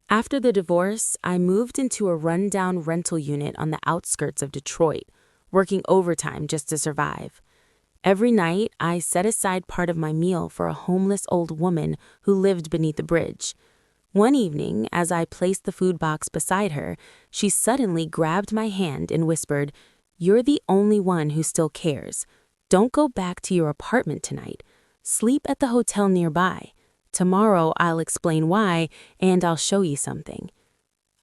After the divorce, I moved into a rundown rental unit on the outskirts of Detroit, working overtime just to survive. Every night, I set aside part of my meal for a homeless old woman who lived beneath the bridge. One evening, as I placed the food box beside her, she suddenly grabbed my hand and whispered, "You're the only one who still cares. Don't go back to your apartment tonight. Sleep at the hotel nearby. Tomorrow I'll explain why, and I'll show you something."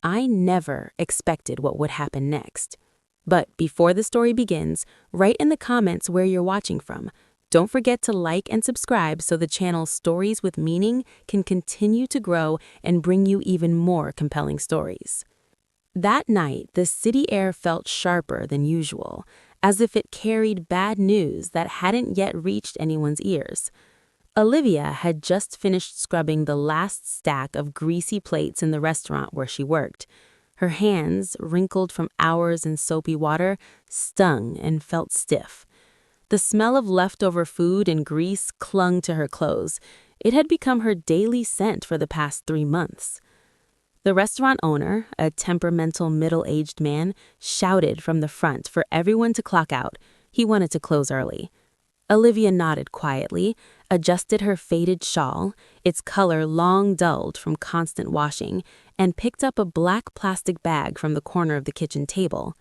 I never expected what would happen next. But before the story begins, write in the comments where you're watching from. Don't forget to like and subscribe so the channel's Stories with Meaning can continue to grow and bring you even more compelling stories. That night, the city air felt sharper than usual, as if it carried bad news that hadn't yet reached anyone's ears. Olivia had just finished scrubbing the last stack of greasy plates in the restaurant where she worked. Her hands, wrinkled from hours in soapy water, stung and felt stiff. The smell of leftover food and grease clung to her clothes. It had become her daily scent for the past 3 months. The restaurant owner, a temperamental middle-aged man, shouted from the front for everyone to clock out. He wanted to close early. Olivia nodded quietly, adjusted her faded shawl, its color long dulled from constant washing, and picked up a black plastic bag from the corner of the kitchen table.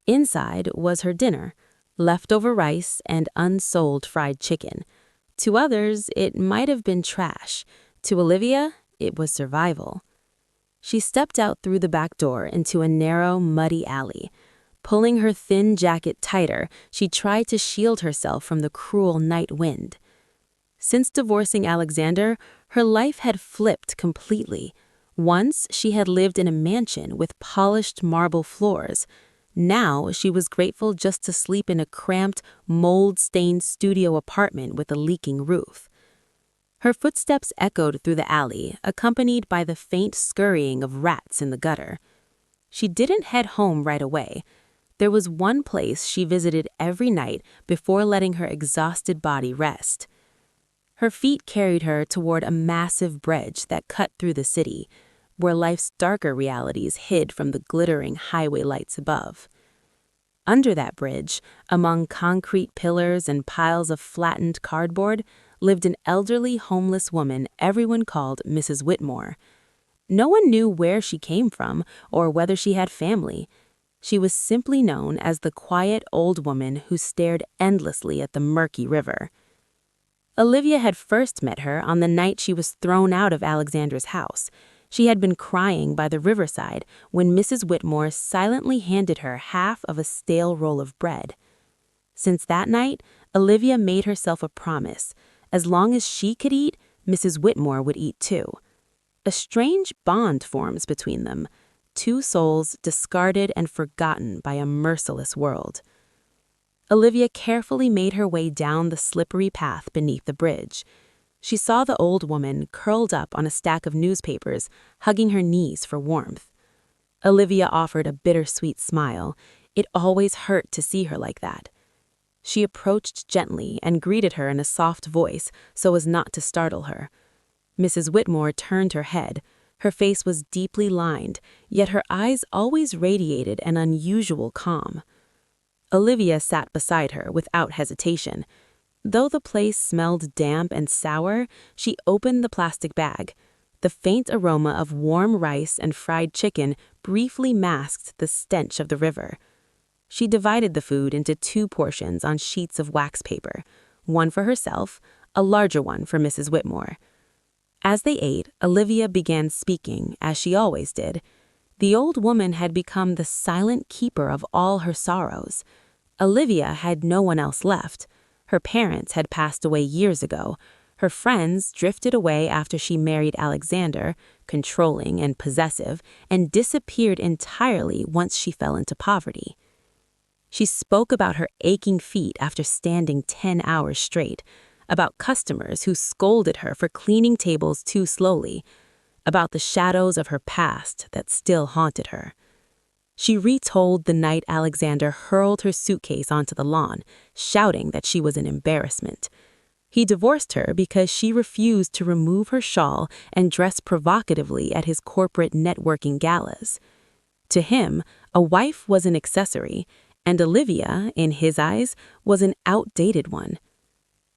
Inside was her dinner, leftover rice and unsold fried chicken. To others, it might have been trash. To Olivia, it was survival. She stepped out through the back door into a narrow, muddy alley. Pulling her thin jacket tighter, she tried to shield herself from the cruel night wind. Since divorcing Alexander, her life had flipped completely. Once, she had lived in a mansion with polished marble floors. Now, she was grateful just to sleep in a cramped, mold-stained studio apartment with a leaking roof. Her footsteps echoed through the alley, accompanied by the faint scurrying of rats in the gutter. She didn't head home right away. There was one place she visited every night before letting her exhausted body rest. Her feet carried her toward a massive bridge that cut through the city, where life's darker realities hid from the glittering highway lights above. Under that bridge, among concrete pillars and piles of flattened cardboard, lived an elderly homeless woman everyone called Mrs. Whitmore. No one knew where she came from or whether she had family. She was simply known as the quiet old woman who stared endlessly at the murky river. Olivia had first met her on the night she was thrown out of Alexander's house. She had been crying by the riverside when Mrs. Whitmore silently handed her half of a stale roll of bread. Since that night, Olivia made herself a promise. As long as she could eat, Mrs. Whitmore would eat too. A strange bond forms between them. Two souls discarded and forgotten by a merciless world. Olivia carefully made her way down the slippery path beneath the bridge. She saw the old woman curled up on a stack of newspapers, hugging her knees for warmth. Olivia offered a bittersweet smile. It always hurt to see her like that. She approached gently and greeted her in a soft voice so as not to startle her. Mrs. Whitmore turned her head. Her face was deeply lined, yet her eyes always radiated an unusual calm. Olivia sat beside her without hesitation. Though the place smelled damp and sour, she opened the plastic bag. The faint aroma of warm rice and fried chicken briefly masked the stench of the river. She divided the food into 2 portions on sheets of wax paper, one for herself, a larger one for Mrs. Whitmore. As they ate, Olivia began speaking, as she always did. The old woman had become the silent keeper of all her sorrows. Olivia had no one else left. Her parents had passed away years ago. Her friends drifted away after she married Alexander, controlling and possessive, and disappeared entirely once she fell into poverty. She spoke about her aching feet after standing 10 hours straight, about customers who scolded her for cleaning tables too slowly, about the shadows of her past that still haunted her. She retold the night Alexander hurled her suitcase onto the lawn, shouting that she was an embarrassment. He divorced her because she refused to remove her shawl and dress provocatively at his corporate networking galas. To him, a wife was an accessory, and Olivia, in his eyes, was an outdated one.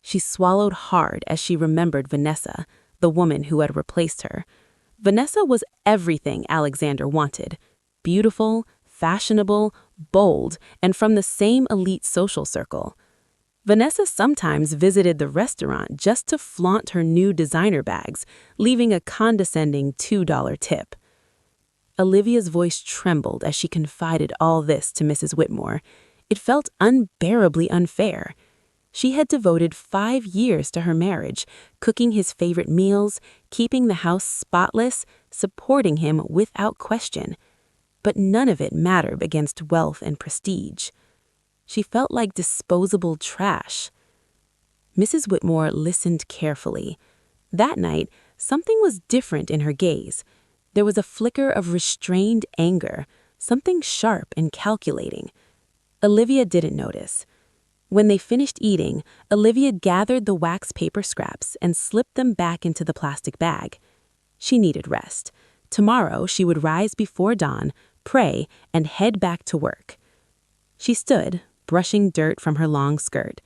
She swallowed hard as she remembered Vanessa, the woman who had replaced her. Vanessa was everything Alexander wanted: beautiful, fashionable, bold, and from the same elite social circle. Vanessa sometimes visited the restaurant just to flaunt her new designer bags, leaving a condescending $2 tip. Olivia's voice trembled as she confided all this to Mrs. Whitmore. It felt unbearably unfair. She had devoted 5 years to her marriage, cooking his favorite meals, keeping the house spotless, supporting him without question. But none of it mattered against wealth and prestige. She felt like disposable trash. Mrs. Whitmore listened carefully. That night, something was different in her gaze. There was a flicker of restrained anger, something sharp and calculating. Olivia didn't notice. When they finished eating, Olivia gathered the wax paper scraps and slipped them back into the plastic bag. She needed rest. Tomorrow she would rise before dawn, pray, and head back to work. She stood, brushing dirt from her long skirt.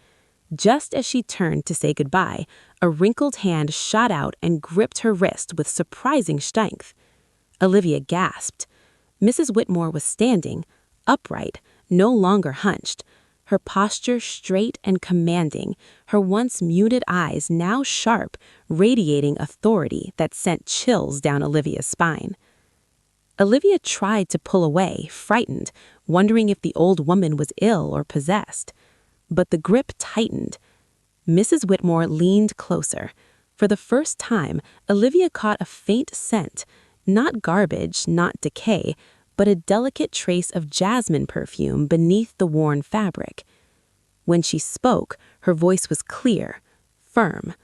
Just as she turned to say goodbye, a wrinkled hand shot out and gripped her wrist with surprising strength. Olivia gasped. Mrs. Whitmore was standing, upright, no longer hunched, her posture straight and commanding, her once muted eyes now sharp, radiating authority that sent chills down Olivia's spine. Olivia tried to pull away, frightened, wondering if the old woman was ill or possessed. But the grip tightened. Mrs. Whitmore leaned closer. For the first time, Olivia caught a faint scent, not garbage, not decay, but a delicate trace of jasmine perfume beneath the worn fabric. When she spoke, her voice was clear, firm,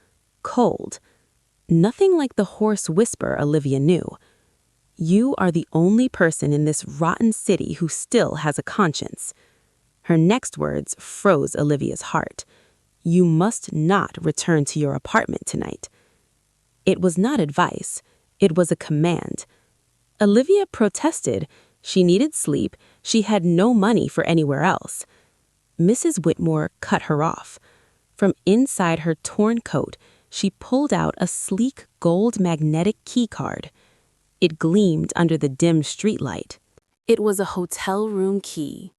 cold. Nothing like the hoarse whisper Olivia knew. "You are the only person in this rotten city who still has a conscience." Her next words froze Olivia's heart. "You must not return to your apartment tonight." It was not advice. It was a command. Olivia protested. She needed sleep. She had no money for anywhere else. Mrs. Whitmore cut her off. From inside her torn coat, she pulled out a sleek gold magnetic key card. It gleamed under the dim streetlight. It was a hotel room key.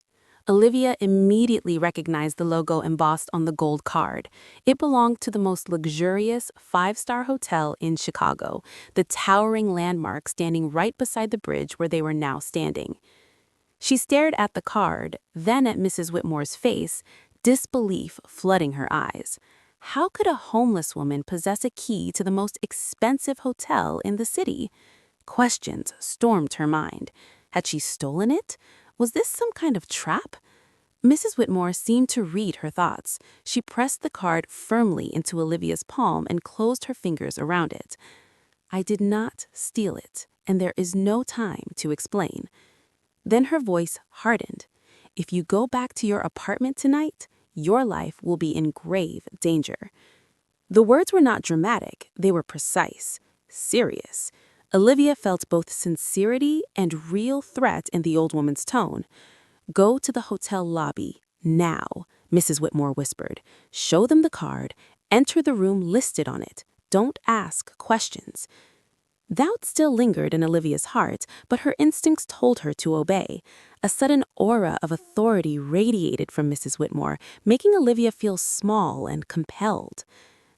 Olivia immediately recognized the logo embossed on the gold card. It belonged to the most luxurious 5-star hotel in Chicago, the towering landmark standing right beside the bridge where they were now standing. She stared at the card, then at Mrs. Whitmore's face, disbelief flooding her eyes. How could a homeless woman possess a key to the most expensive hotel in the city? Questions stormed her mind. Had she stolen it? Was this some kind of trap? Mrs. Whitmore seemed to read her thoughts. She pressed the card firmly into Olivia's palm and closed her fingers around it. "I did not steal it, and there is no time to explain." Then her voice hardened. "If you go back to your apartment tonight, your life will be in grave danger." The words were not dramatic. They were precise, serious. Olivia felt both sincerity and real threat in the old woman's tone. "Go to the hotel lobby, now," Mrs. Whitmore whispered. "Show them the card. Enter the room listed on it. Don't ask questions." Doubt still lingered in Olivia's heart, but her instincts told her to obey. A sudden aura of authority radiated from Mrs. Whitmore, making Olivia feel small and compelled.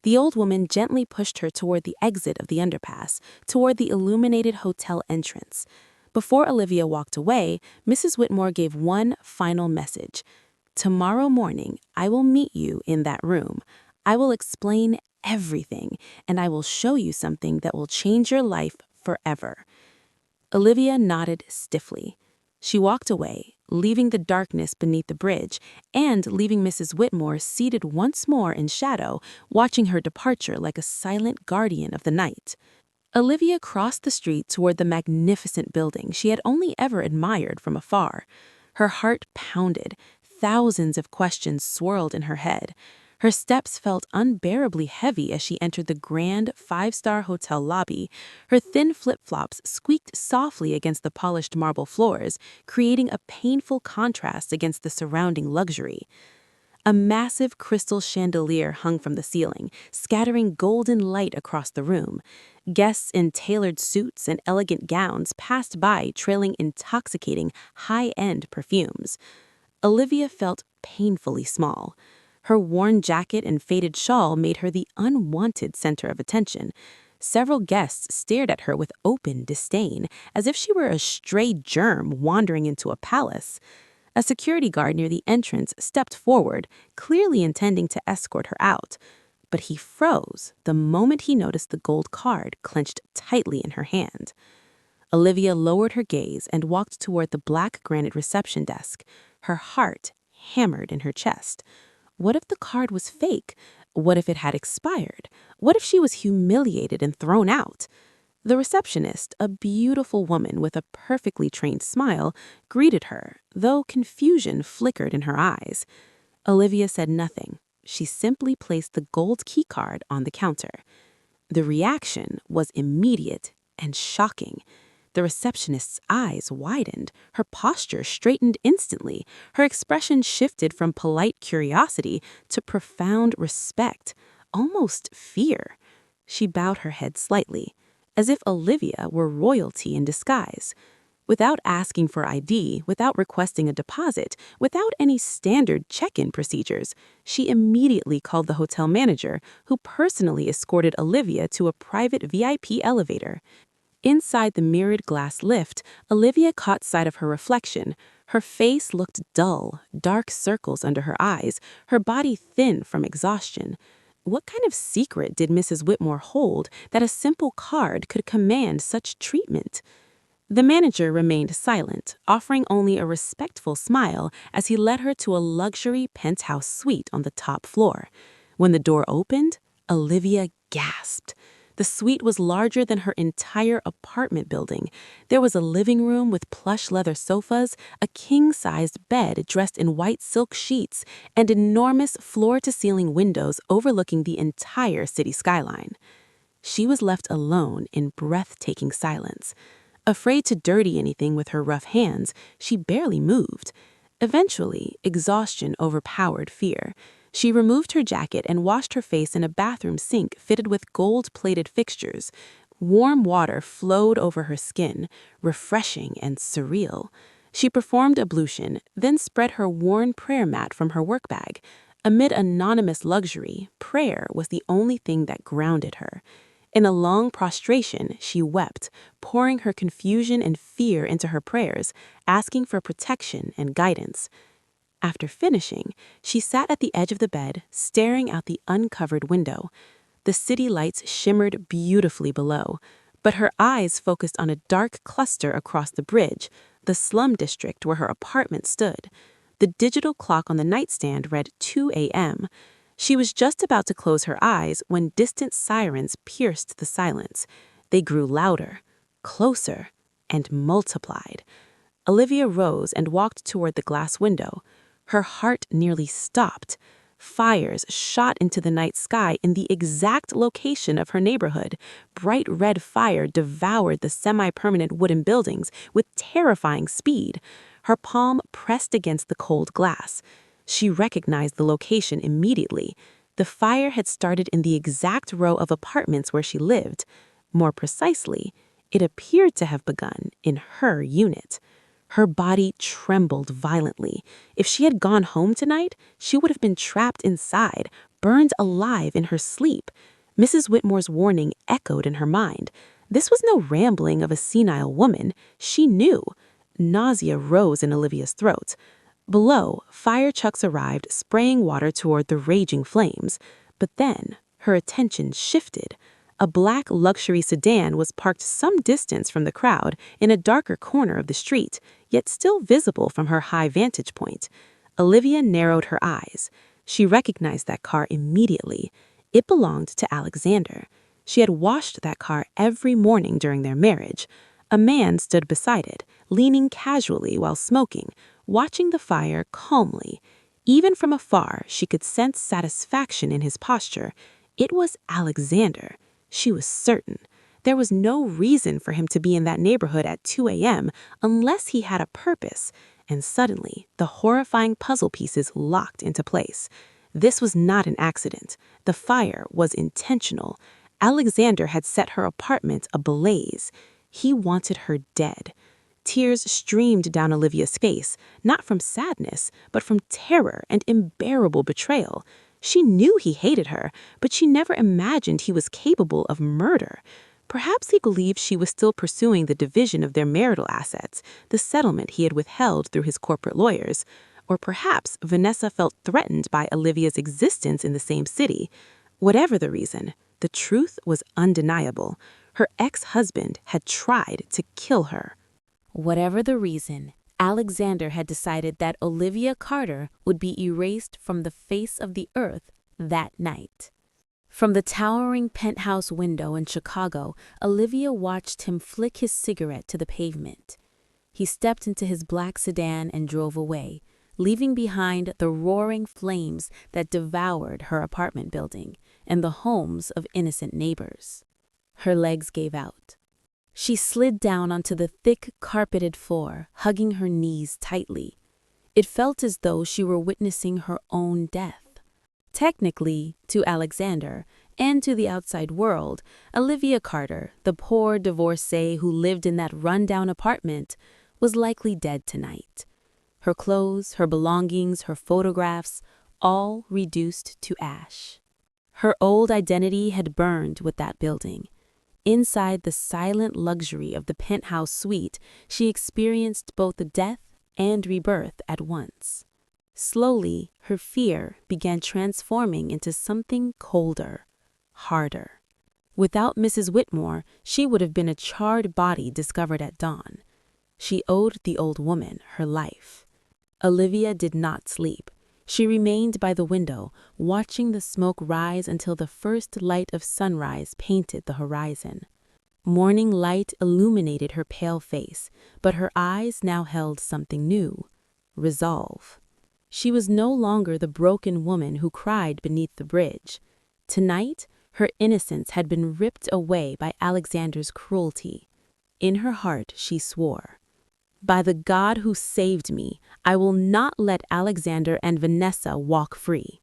The old woman gently pushed her toward the exit of the underpass, toward the illuminated hotel entrance. Before Olivia walked away, Mrs. Whitmore gave one final message. "Tomorrow morning, I will meet you in that room. I will explain everything, and I will show you something that will change your life forever." Olivia nodded stiffly. She walked away, leaving the darkness beneath the bridge, and leaving Mrs. Whitmore seated once more in shadow, watching her departure like a silent guardian of the night. Olivia crossed the street toward the magnificent building she had only ever admired from afar. Her heart pounded. Thousands of questions swirled in her head. Her steps felt unbearably heavy as she entered the grand five-star hotel lobby. Her thin flip-flops squeaked softly against the polished marble floors, creating a painful contrast against the surrounding luxury. A massive crystal chandelier hung from the ceiling, scattering golden light across the room. Guests in tailored suits and elegant gowns passed by, trailing intoxicating, high-end perfumes. Olivia felt painfully small. Her worn jacket and faded shawl made her the unwanted center of attention. Several guests stared at her with open disdain, as if she were a stray germ wandering into a palace. A security guard near the entrance stepped forward, clearly intending to escort her out. But he froze the moment he noticed the gold card clenched tightly in her hand. Olivia lowered her gaze and walked toward the black granite reception desk, her heart hammered in her chest. What if the card was fake? What if it had expired? What if she was humiliated and thrown out? The receptionist, a beautiful woman with a perfectly trained smile, greeted her, though confusion flickered in her eyes. Olivia said nothing. She simply placed the gold keycard on the counter. The reaction was immediate and shocking. The receptionist's eyes widened, her posture straightened instantly, her expression shifted from polite curiosity to profound respect, almost fear. She bowed her head slightly, as if Olivia were royalty in disguise. Without asking for ID, without requesting a deposit, without any standard check-in procedures, she immediately called the hotel manager, who personally escorted Olivia to a private VIP elevator. Inside the mirrored glass lift, Olivia caught sight of her reflection. Her face looked dull, dark circles under her eyes, her body thin from exhaustion. What kind of secret did Mrs. Whitmore hold that a simple card could command such treatment? The manager remained silent, offering only a respectful smile as he led her to a luxury penthouse suite on the top floor. When the door opened, Olivia gasped. The suite was larger than her entire apartment building. There was a living room with plush leather sofas, a king-sized bed dressed in white silk sheets, and enormous floor-to-ceiling windows overlooking the entire city skyline. She was left alone in breathtaking silence. Afraid to dirty anything with her rough hands, she barely moved. Eventually, exhaustion overpowered fear. She removed her jacket and washed her face in a bathroom sink fitted with gold-plated fixtures. Warm water flowed over her skin, refreshing and surreal. She performed ablution, then spread her worn prayer mat from her work bag. Amid anonymous luxury, prayer was the only thing that grounded her. In a long prostration, she wept, pouring her confusion and fear into her prayers, asking for protection and guidance. After finishing, she sat at the edge of the bed, staring out the uncovered window. The city lights shimmered beautifully below, but her eyes focused on a dark cluster across the bridge, the slum district where her apartment stood. The digital clock on the nightstand read 2 a.m. She was just about to close her eyes when distant sirens pierced the silence. They grew louder, closer, and multiplied. Olivia rose and walked toward the glass window. Her heart nearly stopped. Fires shot into the night sky in the exact location of her neighborhood. Bright red fire devoured the semi-permanent wooden buildings with terrifying speed. Her palm pressed against the cold glass. She recognized the location immediately. The fire had started in the exact row of apartments where she lived. More precisely, it appeared to have begun in her unit. Her body trembled violently. If she had gone home tonight, she would have been trapped inside, burned alive in her sleep. Mrs. Whitmore's warning echoed in her mind. This was no rambling of a senile woman. She knew. Nausea rose in Olivia's throat. Below, fire trucks arrived, spraying water toward the raging flames. But then, her attention shifted. A black luxury sedan was parked some distance from the crowd in a darker corner of the street, yet still visible from her high vantage point. Olivia narrowed her eyes. She recognized that car immediately. It belonged to Alexander. She had washed that car every morning during their marriage. A man stood beside it, leaning casually while smoking, watching the fire calmly. Even from afar, she could sense satisfaction in his posture. It was Alexander. She was certain. There was no reason for him to be in that neighborhood at 2 a.m. unless he had a purpose. And suddenly, the horrifying puzzle pieces locked into place. This was not an accident. The fire was intentional. Alexander had set her apartment ablaze. He wanted her dead. Tears streamed down Olivia's face, not from sadness, but from terror and unbearable betrayal. She knew he hated her, but she never imagined he was capable of murder. Perhaps he believed she was still pursuing the division of their marital assets, the settlement he had withheld through his corporate lawyers. Or perhaps Vanessa felt threatened by Olivia's existence in the same city. Whatever the reason, the truth was undeniable. Her ex-husband had tried to kill her. Whatever the reason, Alexander had decided that Olivia Carter would be erased from the face of the earth that night. From the towering penthouse window in Chicago, Olivia watched him flick his cigarette to the pavement. He stepped into his black sedan and drove away, leaving behind the roaring flames that devoured her apartment building and the homes of innocent neighbors. Her legs gave out. She slid down onto the thick, carpeted floor, hugging her knees tightly. It felt as though she were witnessing her own death. Technically, to Alexander and to the outside world, Olivia Carter, the poor divorcee who lived in that rundown apartment, was likely dead tonight. Her clothes, her belongings, her photographs, all reduced to ash. Her old identity had burned with that building. Inside the silent luxury of the penthouse suite, she experienced both death and rebirth at once. Slowly, her fear began transforming into something colder, harder. Without Mrs. Whitmore, she would have been a charred body discovered at dawn. She owed the old woman her life. Olivia did not sleep. She remained by the window, watching the smoke rise until the first light of sunrise painted the horizon. Morning light illuminated her pale face, but her eyes now held something new: resolve. She was no longer the broken woman who cried beneath the bridge. Tonight, her innocence had been ripped away by Alexander's cruelty. In her heart, she swore, "By the God who saved me, I will not let Alexander and Vanessa walk free."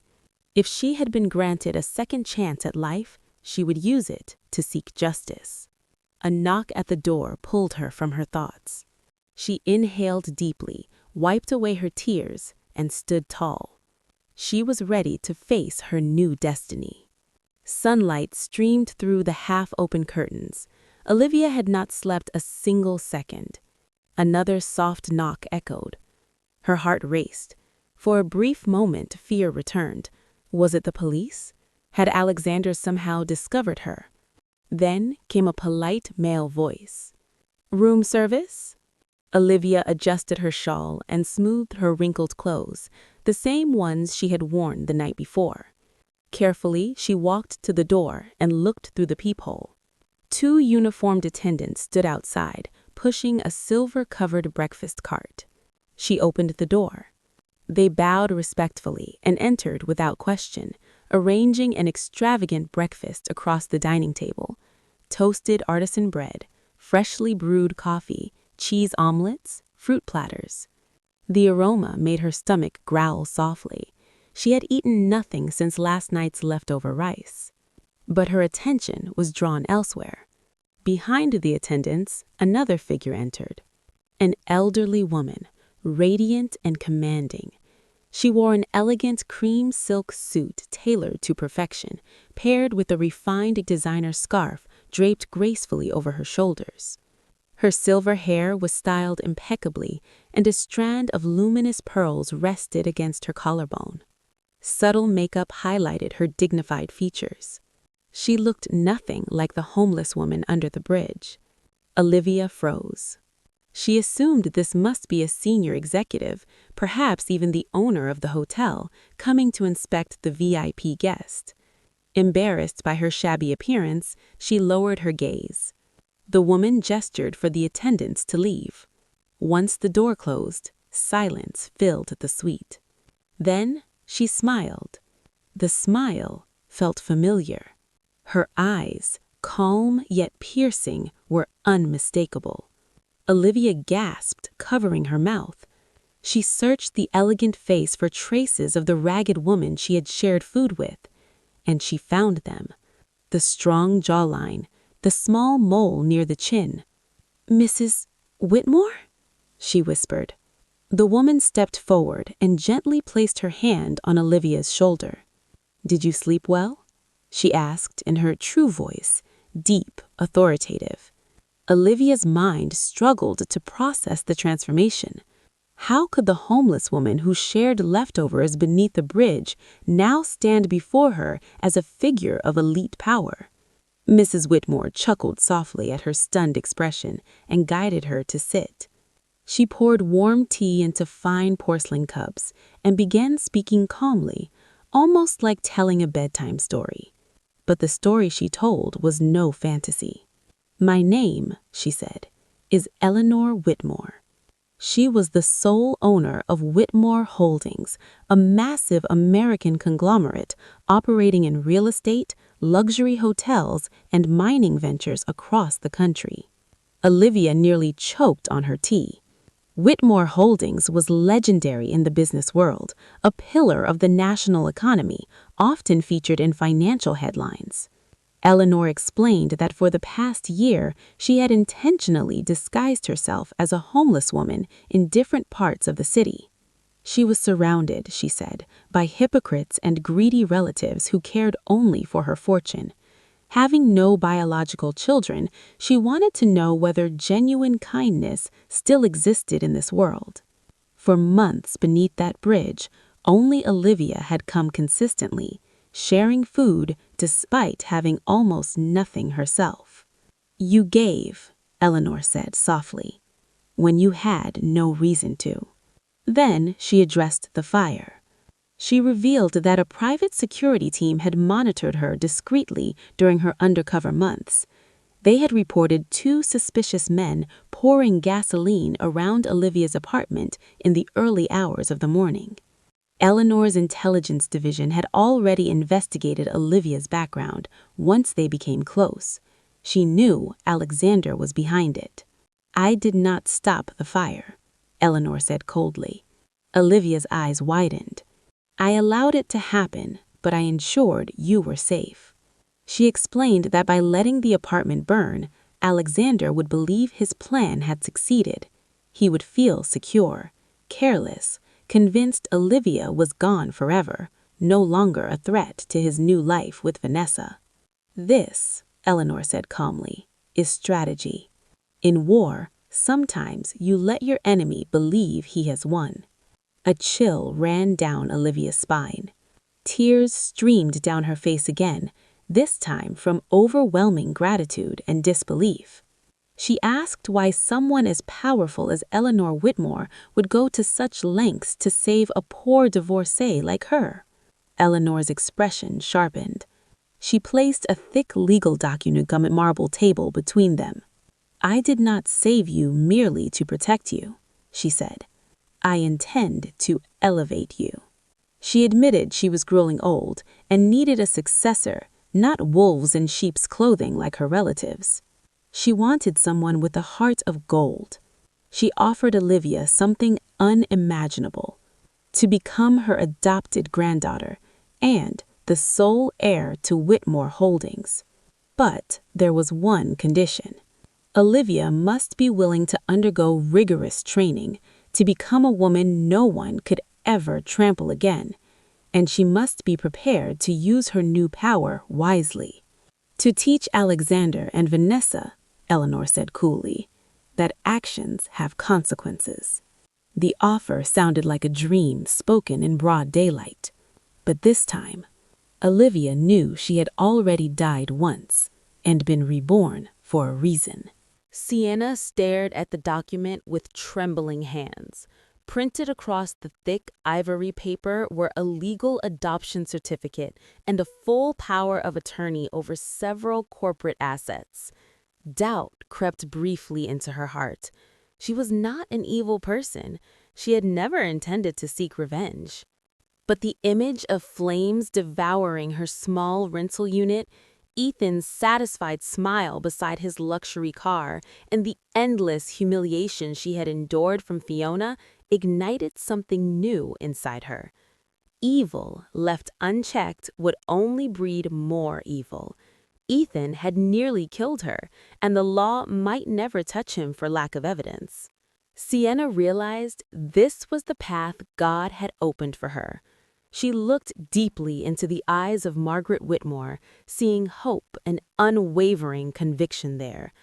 If she had been granted a second chance at life, she would use it to seek justice. A knock at the door pulled her from her thoughts. She inhaled deeply, wiped away her tears, and stood tall. She was ready to face her new destiny. Sunlight streamed through the half-open curtains. Olivia had not slept a single second. Another soft knock echoed. Her heart raced. For a brief moment, fear returned. Was it the police? Had Alexander somehow discovered her? Then came a polite male voice. "Room service?" Olivia adjusted her shawl and smoothed her wrinkled clothes, the same ones she had worn the night before. Carefully, she walked to the door and looked through the peephole. Two uniformed attendants stood outside, pushing a silver-covered breakfast cart. She opened the door. They bowed respectfully and entered without question, arranging an extravagant breakfast across the dining table: toasted artisan bread, freshly brewed coffee, cheese omelets, fruit platters. The aroma made her stomach growl softly. She had eaten nothing since last night's leftover rice. But her attention was drawn elsewhere. Behind the attendants, another figure entered. An elderly woman, radiant and commanding. She wore an elegant cream silk suit tailored to perfection, paired with a refined designer scarf draped gracefully over her shoulders. Her silver hair was styled impeccably, and a strand of luminous pearls rested against her collarbone. Subtle makeup highlighted her dignified features. She looked nothing like the homeless woman under the bridge. Olivia froze. She assumed this must be a senior executive, perhaps even the owner of the hotel, coming to inspect the VIP guest. Embarrassed by her shabby appearance, she lowered her gaze. The woman gestured for the attendants to leave. Once the door closed, silence filled the suite. Then she smiled. The smile felt familiar. Her eyes, calm yet piercing, were unmistakable. Olivia gasped, covering her mouth. She searched the elegant face for traces of the ragged woman she had shared food with, and she found them. The strong jawline, the small mole near the chin. "Mrs. Whitmore?" she whispered. The woman stepped forward and gently placed her hand on Olivia's shoulder. "Did you sleep well?" she asked in her true voice, deep, authoritative. Olivia's mind struggled to process the transformation. How could the homeless woman who shared leftovers beneath the bridge now stand before her as a figure of elite power? Mrs. Whitmore chuckled softly at her stunned expression and guided her to sit. She poured warm tea into fine porcelain cups and began speaking calmly, almost like telling a bedtime story. But the story she told was no fantasy. "My name," she said, "is Eleanor Whitmore." She was the sole owner of Whitmore Holdings, a massive American conglomerate operating in real estate, luxury hotels, and mining ventures across the country. Olivia nearly choked on her tea. Whitmore Holdings was legendary in the business world, a pillar of the national economy, often featured in financial headlines. Eleanor explained that for the past year, she had intentionally disguised herself as a homeless woman in different parts of the city. She was surrounded, she said, by hypocrites and greedy relatives who cared only for her fortune. Having no biological children, she wanted to know whether genuine kindness still existed in this world. For months beneath that bridge, only Olivia had come consistently, sharing food despite having almost nothing herself. "You gave," Eleanor said softly, "when you had no reason to." Then she addressed the fire. She revealed that a private security team had monitored her discreetly during her undercover months. They had reported 2 suspicious men pouring gasoline around Olivia's apartment in the early hours of the morning. Eleanor's intelligence division had already investigated Olivia's background once they became close. She knew Alexander was behind it. "I did not stop the fire," Eleanor said coldly. Olivia's eyes widened. "I allowed it to happen, but I ensured you were safe." She explained that by letting the apartment burn, Alexander would believe his plan had succeeded. He would feel secure, careless, convinced Olivia was gone forever, no longer a threat to his new life with Vanessa. "This," Eleanor said calmly, "is strategy. In war, sometimes you let your enemy believe he has won." A chill ran down Olivia's spine. Tears streamed down her face again, this time from overwhelming gratitude and disbelief. She asked why someone as powerful as Eleanor Whitmore would go to such lengths to save a poor divorcee like her. Eleanor's expression sharpened. She placed a thick legal document on a marble table between them. "I did not save you merely to protect you," she said. "I intend to elevate you." She admitted she was growing old and needed a successor, not wolves in sheep's clothing like her relatives. She wanted someone with a heart of gold. She offered Olivia something unimaginable: to become her adopted granddaughter and the sole heir to Whitmore Holdings. But there was one condition. Olivia must be willing to undergo rigorous training to become a woman no one could ever trample again, and she must be prepared to use her new power wisely. "To teach Alexander and Vanessa," Eleanor said coolly, "that actions have consequences." The offer sounded like a dream spoken in broad daylight. But this time, Olivia knew she had already died once and been reborn for a reason. Sienna stared at the document with trembling hands. Printed across the thick ivory paper were a legal adoption certificate and a full power of attorney over several corporate assets. Doubt crept briefly into her heart. She was not an evil person. She had never intended to seek revenge. But the image of flames devouring her small rental unit, Ethan's satisfied smile beside his luxury car, and the endless humiliation she had endured from Fiona ignited something new inside her. Evil, left unchecked, would only breed more evil. Ethan had nearly killed her, and the law might never touch him for lack of evidence. Sienna realized this was the path God had opened for her. She looked deeply into the eyes of Margaret Whitmore, seeing hope and unwavering conviction there.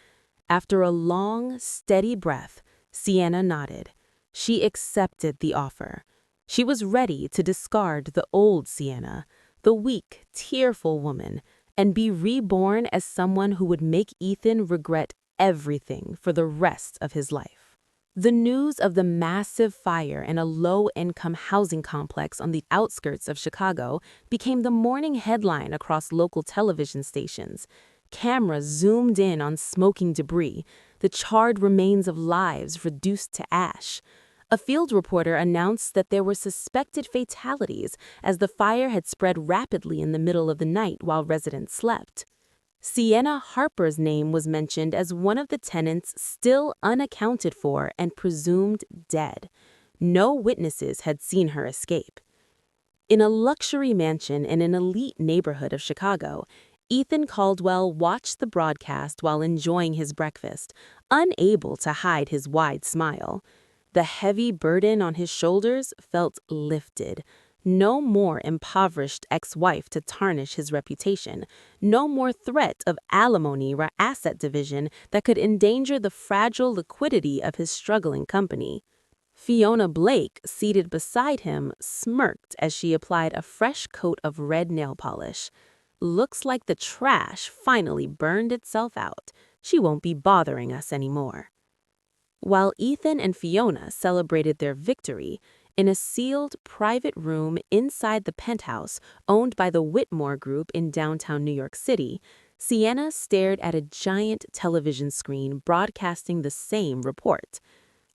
After a long, steady breath, Sienna nodded. She accepted the offer. She was ready to discard the old Sienna, the weak, tearful woman, and be reborn as someone who would make Ethan regret everything for the rest of his life. The news of the massive fire in a low-income housing complex on the outskirts of Chicago became the morning headline across local television stations. Cameras zoomed in on smoking debris, the charred remains of lives reduced to ash. A field reporter announced that there were suspected fatalities as the fire had spread rapidly in the middle of the night while residents slept. Sienna Harper's name was mentioned as one of the tenants still unaccounted for and presumed dead. No witnesses had seen her escape. In a luxury mansion in an elite neighborhood of Chicago, Ethan Caldwell watched the broadcast while enjoying his breakfast, unable to hide his wide smile. The heavy burden on his shoulders felt lifted. No more impoverished ex-wife to tarnish his reputation. No more threat of alimony or asset division that could endanger the fragile liquidity of his struggling company. Fiona Blake, seated beside him, smirked as she applied a fresh coat of red nail polish. Looks like the trash finally burned itself out. She won't be bothering us anymore. While Ethan and Fiona celebrated their victory, in a sealed, private room inside the penthouse owned by the Whitmore Group in downtown New York City, Sienna stared at a giant television screen broadcasting the same report.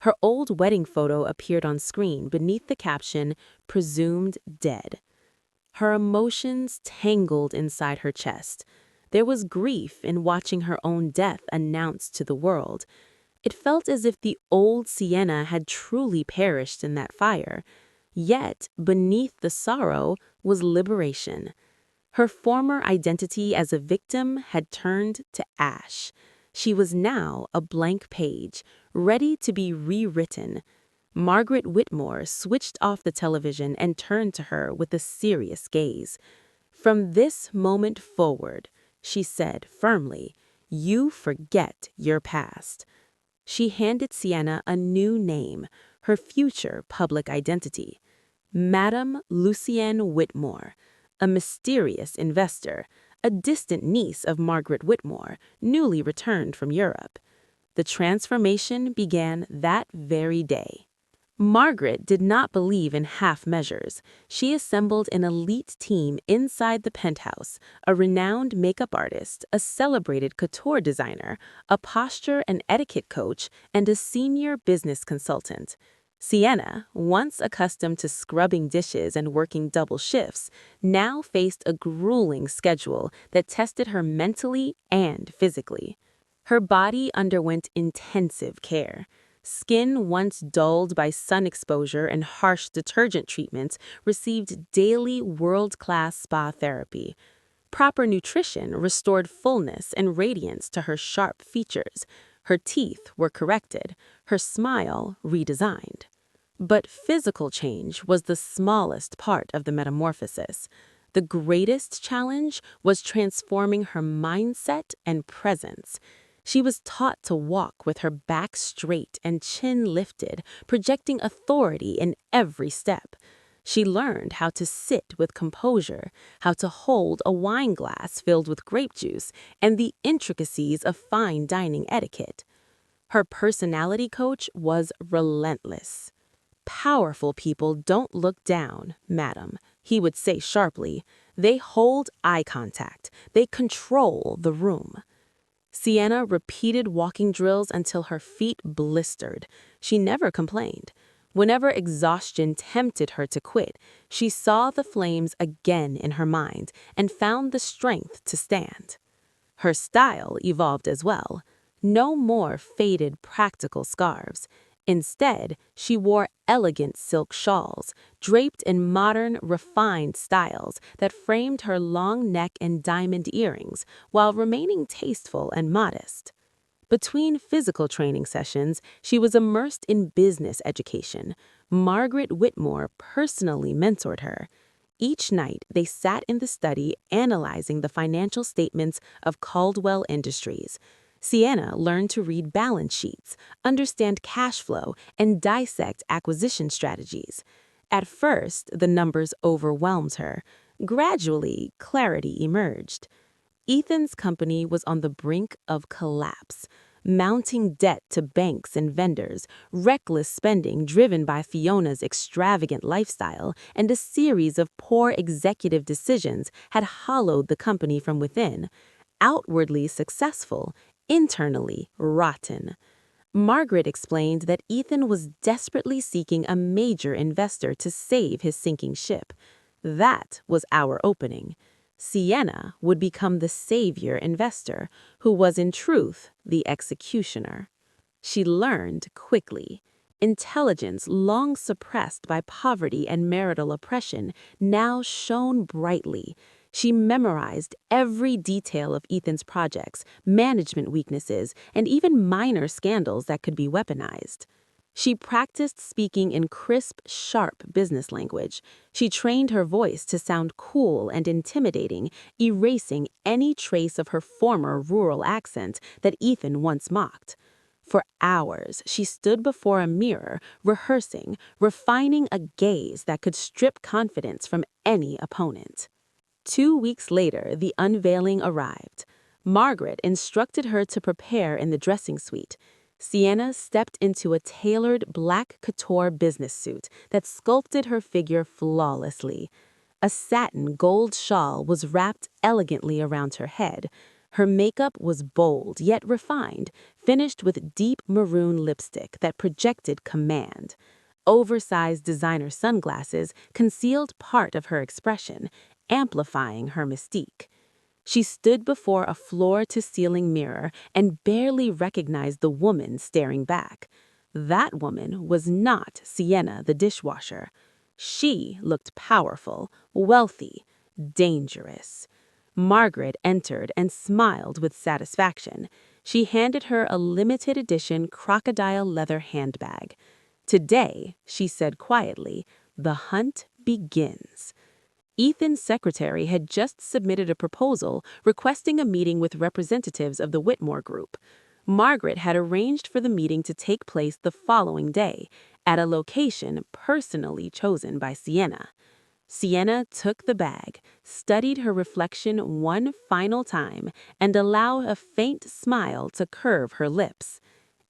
Her old wedding photo appeared on screen beneath the caption, "Presumed Dead." Her emotions tangled inside her chest. There was grief in watching her own death announced to the world. It felt as if the old Sienna had truly perished in that fire. Yet, beneath the sorrow was liberation. Her former identity as a victim had turned to ash. She was now a blank page, ready to be rewritten. Margaret Whitmore switched off the television and turned to her with a serious gaze. "From this moment forward," she said firmly, "you forget your past." She handed Sienna a new name, her future public identity. Madame Lucienne Whitmore, a mysterious investor, a distant niece of Margaret Whitmore, newly returned from Europe. The transformation began that very day. Margaret did not believe in half measures. She assembled an elite team inside the penthouse, a renowned makeup artist, a celebrated couture designer, a posture and etiquette coach, and a senior business consultant. Sienna, once accustomed to scrubbing dishes and working double shifts, now faced a grueling schedule that tested her mentally and physically. Her body underwent intensive care. Skin once dulled by sun exposure and harsh detergent treatments received daily world-class spa therapy. Proper nutrition restored fullness and radiance to her sharp features. Her teeth were corrected, her smile redesigned. But physical change was the smallest part of the metamorphosis. The greatest challenge was transforming her mindset and presence. She was taught to walk with her back straight and chin lifted, projecting authority in every step. She learned how to sit with composure, how to hold a wine glass filled with grape juice, and the intricacies of fine dining etiquette. Her personality coach was relentless. "Powerful people don't look down, madam," he would say sharply. "They hold eye contact. They control the room." Sienna repeated walking drills until her feet blistered. She never complained. Whenever exhaustion tempted her to quit, she saw the flames again in her mind and found the strength to stand. Her style evolved as well. No more faded practical scarves. Instead, she wore elegant silk shawls, draped in modern, refined styles that framed her long neck and diamond earrings while remaining tasteful and modest. Between physical training sessions, she was immersed in business education. Margaret Whitmore personally mentored her. Each night, they sat in the study analyzing the financial statements of Caldwell Industries. Sienna learned to read balance sheets, understand cash flow, and dissect acquisition strategies. At first, the numbers overwhelmed her. Gradually, clarity emerged. Ethan's company was on the brink of collapse. Mounting debt to banks and vendors, reckless spending driven by Fiona's extravagant lifestyle, and a series of poor executive decisions had hollowed the company from within. Outwardly successful, internally rotten. Margaret explained that Ethan was desperately seeking a major investor to save his sinking ship. That was our opening. Sienna would become the savior investor, who was in truth the executioner. She learned quickly. Intelligence, long suppressed by poverty and marital oppression, now shone brightly. She memorized every detail of Ethan's projects, management weaknesses, and even minor scandals that could be weaponized. She practiced speaking in crisp, sharp business language. She trained her voice to sound cool and intimidating, erasing any trace of her former rural accent that Ethan once mocked. For hours, she stood before a mirror, rehearsing, refining a gaze that could strip confidence from any opponent. 2 weeks later, the unveiling arrived. Margaret instructed her to prepare in the dressing suite. Sienna stepped into a tailored black couture business suit that sculpted her figure flawlessly. A satin gold shawl was wrapped elegantly around her head. Her makeup was bold yet refined, finished with deep maroon lipstick that projected command. Oversized designer sunglasses concealed part of her expression, amplifying her mystique. She stood before a floor-to-ceiling mirror and barely recognized the woman staring back. That woman was not Sienna the dishwasher. She looked powerful, wealthy, dangerous. Margaret entered and smiled with satisfaction. She handed her a limited edition crocodile leather handbag. "Today," she said quietly, "the hunt begins." Ethan's secretary had just submitted a proposal requesting a meeting with representatives of the Whitmore Group. Margaret had arranged for the meeting to take place the following day, at a location personally chosen by Sienna. Sienna took the bag, studied her reflection one final time, and allowed a faint smile to curve her lips.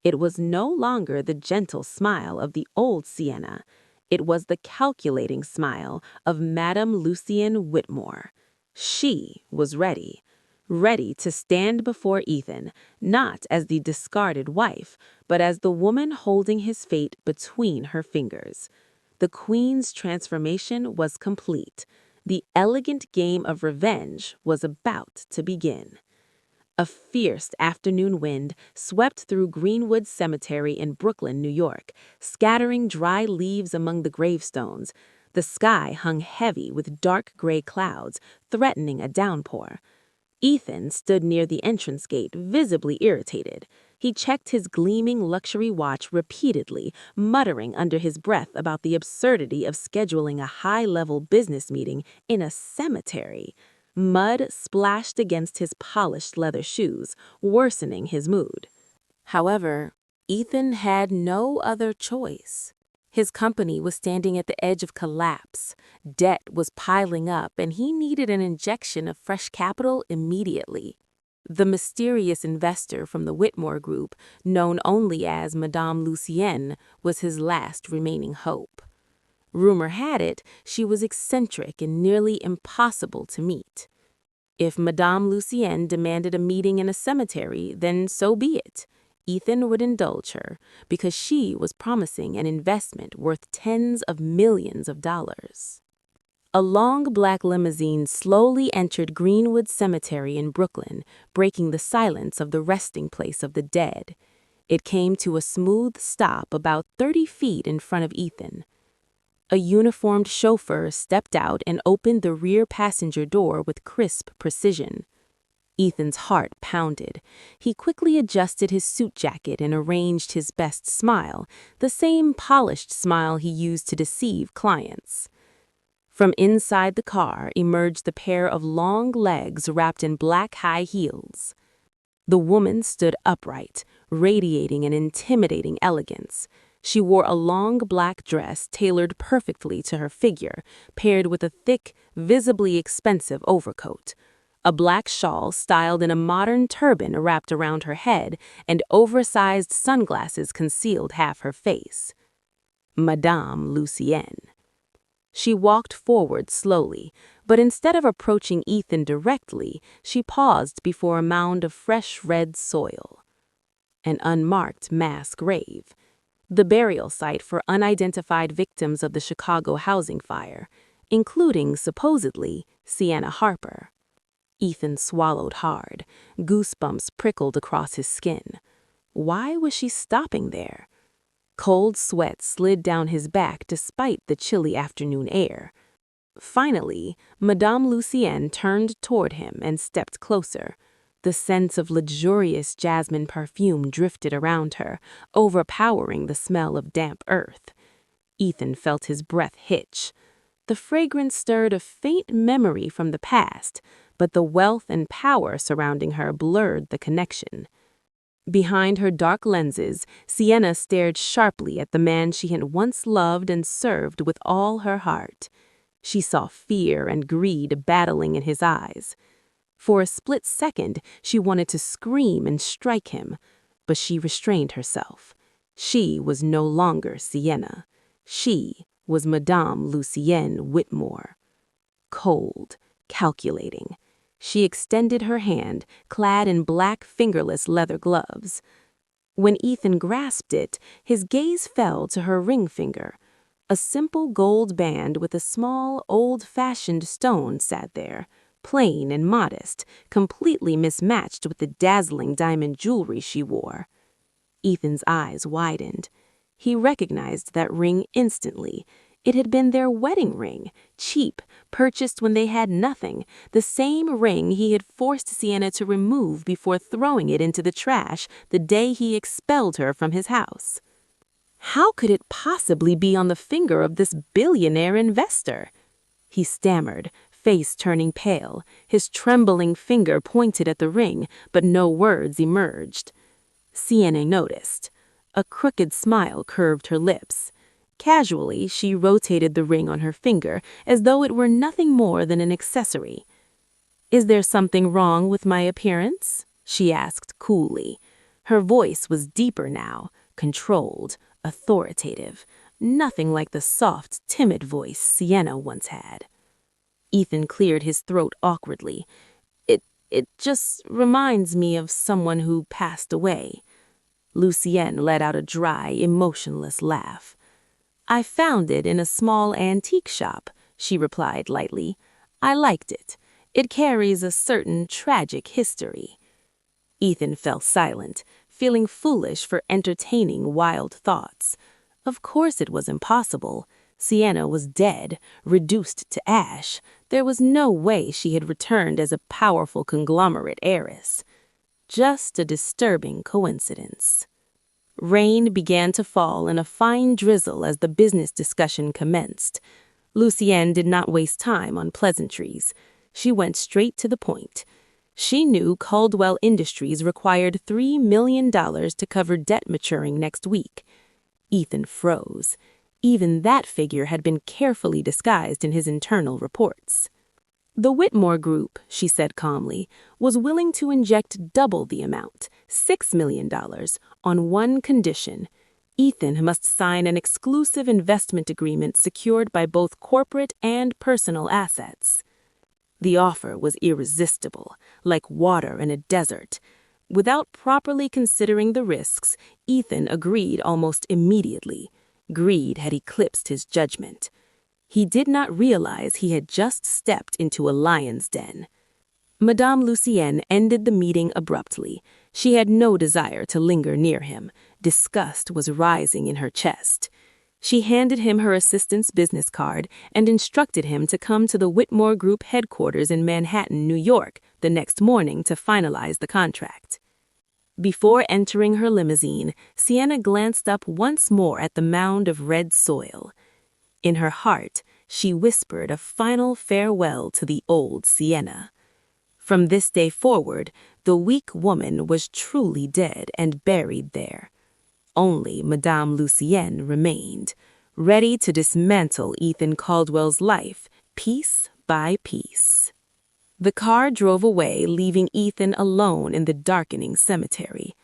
It was no longer the gentle smile of the old Sienna. It was the calculating smile of Madame Lucienne Whitmore. She was ready. Ready to stand before Ethan, not as the discarded wife, but as the woman holding his fate between her fingers. The Queen's transformation was complete. The elegant game of revenge was about to begin. A fierce afternoon wind swept through Greenwood Cemetery in Brooklyn, New York, scattering dry leaves among the gravestones. The sky hung heavy with dark gray clouds, threatening a downpour. Ethan stood near the entrance gate, visibly irritated. He checked his gleaming luxury watch repeatedly, muttering under his breath about the absurdity of scheduling a high-level business meeting in a cemetery. Mud splashed against his polished leather shoes, worsening his mood. However, Ethan had no other choice. His company was standing at the edge of collapse. Debt was piling up, and he needed an injection of fresh capital immediately. The mysterious investor from the Whitmore Group, known only as Madame Lucienne, was his last remaining hope. Rumor had it she was eccentric and nearly impossible to meet. If Madame Lucienne demanded a meeting in a cemetery, then so be it. Ethan would indulge her because she was promising an investment worth tens of millions of dollars. A long black limousine slowly entered Greenwood Cemetery in Brooklyn, breaking the silence of the resting place of the dead. It came to a smooth stop about 30 feet in front of Ethan. A uniformed chauffeur stepped out and opened the rear passenger door with crisp precision. Ethan's heart pounded. He quickly adjusted his suit jacket and arranged his best smile, the same polished smile he used to deceive clients. From inside the car emerged the pair of long legs wrapped in black high heels. The woman stood upright, radiating an intimidating elegance. She wore a long black dress tailored perfectly to her figure, paired with a thick, visibly expensive overcoat. A black shawl styled in a modern turban wrapped around her head, and oversized sunglasses concealed half her face. Madame Lucienne. She walked forward slowly, but instead of approaching Ethan directly, she paused before a mound of fresh red soil. An unmarked mass grave. The burial site for unidentified victims of the Chicago housing fire, including, supposedly, Sienna Harper. Ethan swallowed hard. Goosebumps prickled across his skin. Why was she stopping there? Cold sweat slid down his back despite the chilly afternoon air. Finally, Madame Lucienne turned toward him and stepped closer. The scent of luxurious jasmine perfume drifted around her, overpowering the smell of damp earth. Ethan felt his breath hitch. The fragrance stirred a faint memory from the past, but the wealth and power surrounding her blurred the connection. Behind her dark lenses, Sienna stared sharply at the man she had once loved and served with all her heart. She saw fear and greed battling in his eyes. For a split second, she wanted to scream and strike him, but she restrained herself. She was no longer Sienna. She was Madame Lucienne Whitmore. Cold, calculating. She extended her hand, clad in black fingerless leather gloves. When Ethan grasped it, his gaze fell to her ring finger. A simple gold band with a small, old-fashioned stone sat there, plain and modest, completely mismatched with the dazzling diamond jewelry she wore. Ethan's eyes widened. He recognized that ring instantly. It had been their wedding ring, cheap, purchased when they had nothing, the same ring he had forced Sienna to remove before throwing it into the trash the day he expelled her from his house. How could it possibly be on the finger of this billionaire investor? He stammered, face turning pale. His trembling finger pointed at the ring, but no words emerged. Sienna noticed. A crooked smile curved her lips. Casually, she rotated the ring on her finger as though it were nothing more than an accessory. "Is there something wrong with my appearance?" she asked coolly. Her voice was deeper now, controlled, authoritative, nothing like the soft, timid voice Sienna once had. Ethan cleared his throat awkwardly. It just reminds me of someone who passed away." Lucienne let out a dry, emotionless laugh. "I found it in a small antique shop," she replied lightly. "I liked it. It carries a certain tragic history." Ethan fell silent, feeling foolish for entertaining wild thoughts. Of course it was impossible. Sienna was dead, reduced to ash. There was no way she had returned as a powerful conglomerate heiress. Just a disturbing coincidence. Rain began to fall in a fine drizzle as the business discussion commenced. Lucienne did not waste time on pleasantries. She went straight to the point. She knew Caldwell Industries required $3 million to cover debt maturing next week. Ethan froze. Even that figure had been carefully disguised in his internal reports. "The Whitmore Group," she said calmly, "was willing to inject double the amount, $6 million, on one condition. Ethan must sign an exclusive investment agreement secured by both corporate and personal assets." The offer was irresistible, like water in a desert. Without properly considering the risks, Ethan agreed almost immediately. Greed had eclipsed his judgment. He did not realize he had just stepped into a lion's den. Madame Lucienne ended the meeting abruptly. She had no desire to linger near him. Disgust was rising in her chest. She handed him her assistant's business card and instructed him to come to the Whitmore Group headquarters in Manhattan, New York, the next morning to finalize the contract. Before entering her limousine, Sienna glanced up once more at the mound of red soil. In her heart, she whispered a final farewell to the old Sienna. From this day forward, the weak woman was truly dead and buried there. Only Madame Lucienne remained, ready to dismantle Ethan Caldwell's life, piece by piece. The car drove away, leaving Ethan alone in the darkening cemetery.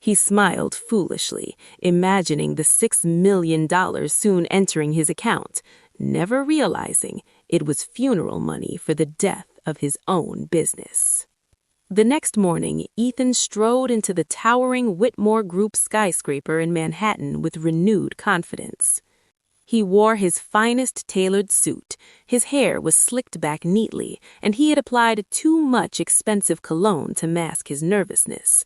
He smiled foolishly, imagining the $6 million soon entering his account, never realizing it was funeral money for the death of his own business. The next morning, Ethan strode into the towering Whitmore Group skyscraper in Manhattan with renewed confidence. He wore his finest tailored suit, his hair was slicked back neatly, and he had applied too much expensive cologne to mask his nervousness.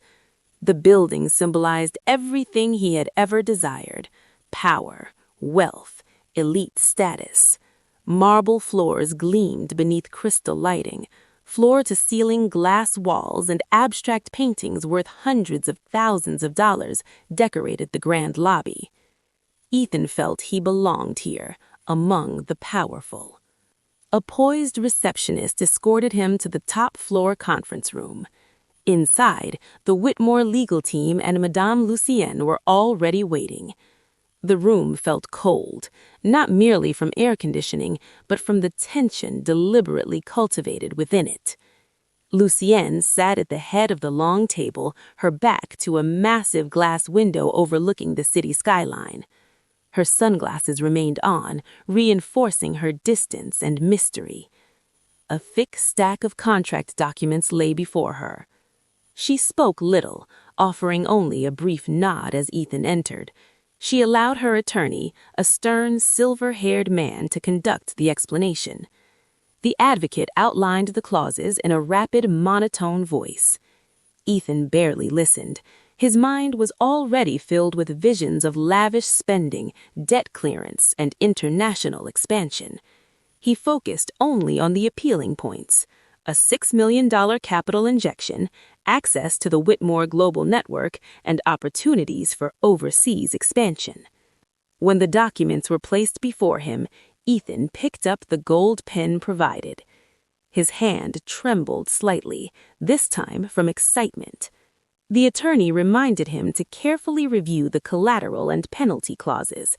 The building symbolized everything he had ever desired: power, wealth, elite status. Marble floors gleamed beneath crystal lighting. Floor-to-ceiling glass walls and abstract paintings worth hundreds of thousands of dollars decorated the grand lobby. Ethan felt he belonged here, among the powerful. A poised receptionist escorted him to the top-floor conference room. Inside, the Whitmore legal team and Madame Lucienne were already waiting. The room felt cold, not merely from air conditioning, but from the tension deliberately cultivated within it. Lucienne sat at the head of the long table, her back to a massive glass window overlooking the city skyline. Her sunglasses remained on, reinforcing her distance and mystery. A thick stack of contract documents lay before her. She spoke little, offering only a brief nod as Ethan entered. She allowed her attorney, a stern, silver-haired man, to conduct the explanation. The advocate outlined the clauses in a rapid, monotone voice. Ethan barely listened. His mind was already filled with visions of lavish spending, debt clearance, and international expansion. He focused only on the appealing points: a $6 million capital injection, access to the Whitmore Global Network, and opportunities for overseas expansion. When the documents were placed before him, Ethan picked up the gold pen provided. His hand trembled slightly, this time from excitement. The attorney reminded him to carefully review the collateral and penalty clauses.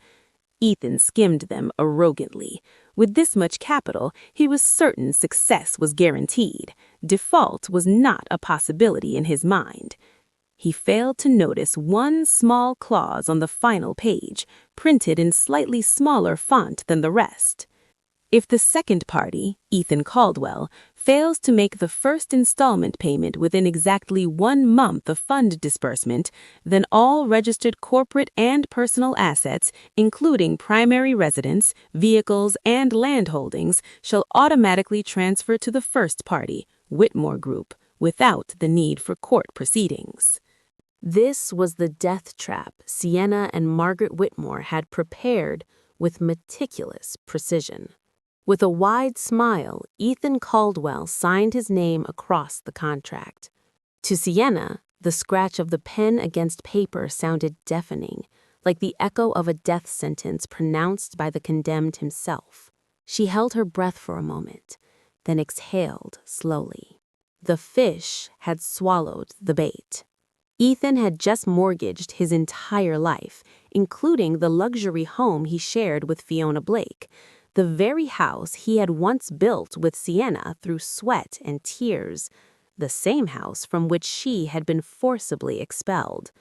Ethan skimmed them arrogantly. With this much capital, he was certain success was guaranteed. Default was not a possibility in his mind. He failed to notice one small clause on the final page, printed in slightly smaller font than the rest. If the second party, Ethan Caldwell, fails to make the first installment payment within exactly 1 month of fund disbursement, then all registered corporate and personal assets, including primary residence, vehicles, and land holdings, shall automatically transfer to the first party, Whitmore Group, without the need for court proceedings. This was the death trap Sienna and Margaret Whitmore had prepared with meticulous precision. With a wide smile, Ethan Caldwell signed his name across the contract. To Sienna, the scratch of the pen against paper sounded deafening, like the echo of a death sentence pronounced by the condemned himself. She held her breath for a moment, then exhaled slowly. The fish had swallowed the bait. Ethan had just mortgaged his entire life, including the luxury home he shared with Fiona Blake, the very house he had once built with Sienna through sweat and tears, the same house from which she had been forcibly expelled.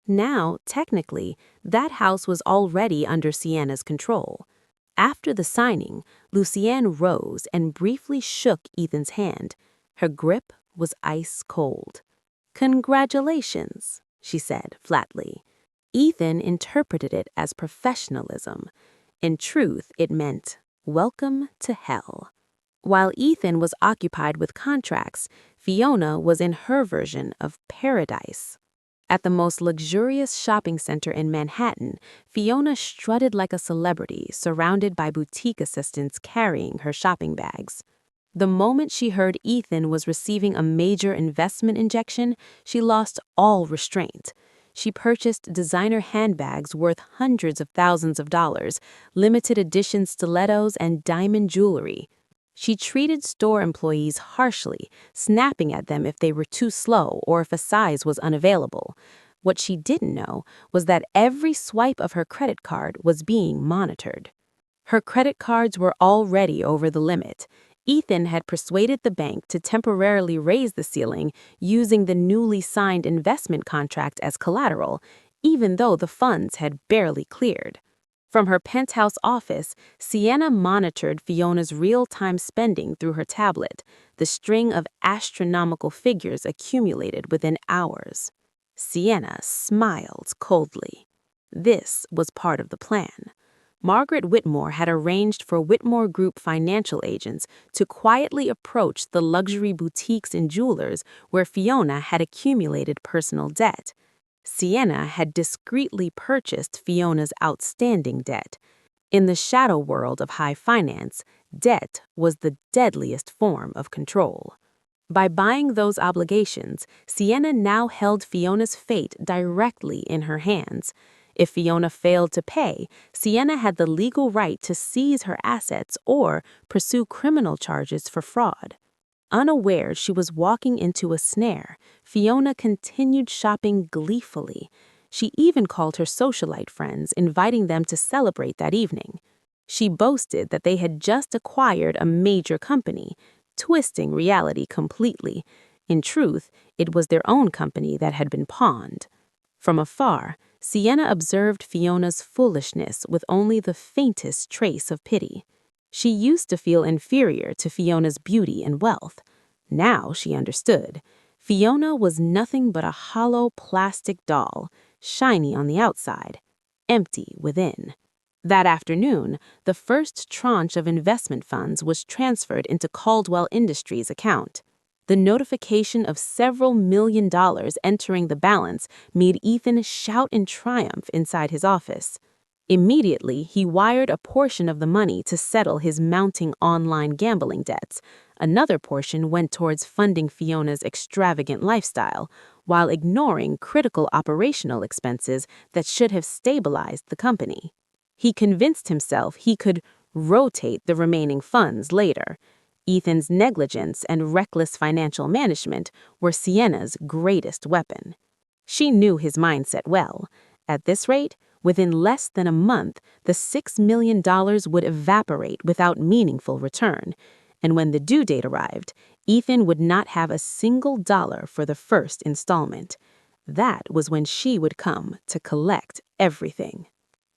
Now, technically, that house was already under Sienna's control. After the signing, Lucienne rose and briefly shook Ethan's hand. Her grip was ice cold. "Congratulations," she said flatly. Ethan interpreted it as professionalism. In truth, it meant, "Welcome to hell." While Ethan was occupied with contracts, Fiona was in her version of paradise. At the most luxurious shopping center in Manhattan, Fiona strutted like a celebrity, surrounded by boutique assistants carrying her shopping bags. The moment she heard Ethan was receiving a major investment injection, she lost all restraint. She purchased designer handbags worth hundreds of thousands of dollars, limited edition stilettos, and diamond jewelry. She treated store employees harshly, snapping at them if they were too slow or if a size was unavailable. What she didn't know was that every swipe of her credit card was being monitored. Her credit cards were already over the limit. Ethan had persuaded the bank to temporarily raise the ceiling using the newly signed investment contract as collateral, even though the funds had barely cleared. From her penthouse office, Sienna monitored Fiona's real-time spending through her tablet. The string of astronomical figures accumulated within hours. Sienna smiled coldly. This was part of the plan. Margaret Whitmore had arranged for Whitmore Group financial agents to quietly approach the luxury boutiques and jewelers where Fiona had accumulated personal debt. Sienna had discreetly purchased Fiona's outstanding debt. In the shadow world of high finance, debt was the deadliest form of control. By buying those obligations, Sienna now held Fiona's fate directly in her hands. If Fiona failed to pay, Sienna had the legal right to seize her assets or pursue criminal charges for fraud. Unaware she was walking into a snare, Fiona continued shopping gleefully. She even called her socialite friends, inviting them to celebrate that evening. She boasted that they had just acquired a major company, twisting reality completely. In truth, it was their own company that had been pawned. From afar, Sienna observed Fiona's foolishness with only the faintest trace of pity. She used to feel inferior to Fiona's beauty and wealth. Now she understood. Fiona was nothing but a hollow plastic doll, shiny on the outside, empty within. That afternoon, the first tranche of investment funds was transferred into Caldwell Industries' account. The notification of several $1 million entering the balance made Ethan shout in triumph inside his office. Immediately, he wired a portion of the money to settle his mounting online gambling debts. Another portion went towards funding Fiona's extravagant lifestyle, while ignoring critical operational expenses that should have stabilized the company. He convinced himself he could rotate the remaining funds later. Ethan's negligence and reckless financial management were Sienna's greatest weapon. She knew his mindset well. At this rate, within less than a month, the $6 million would evaporate without meaningful return. And when the due date arrived, Ethan would not have a single dollar for the first installment. That was when she would come to collect everything.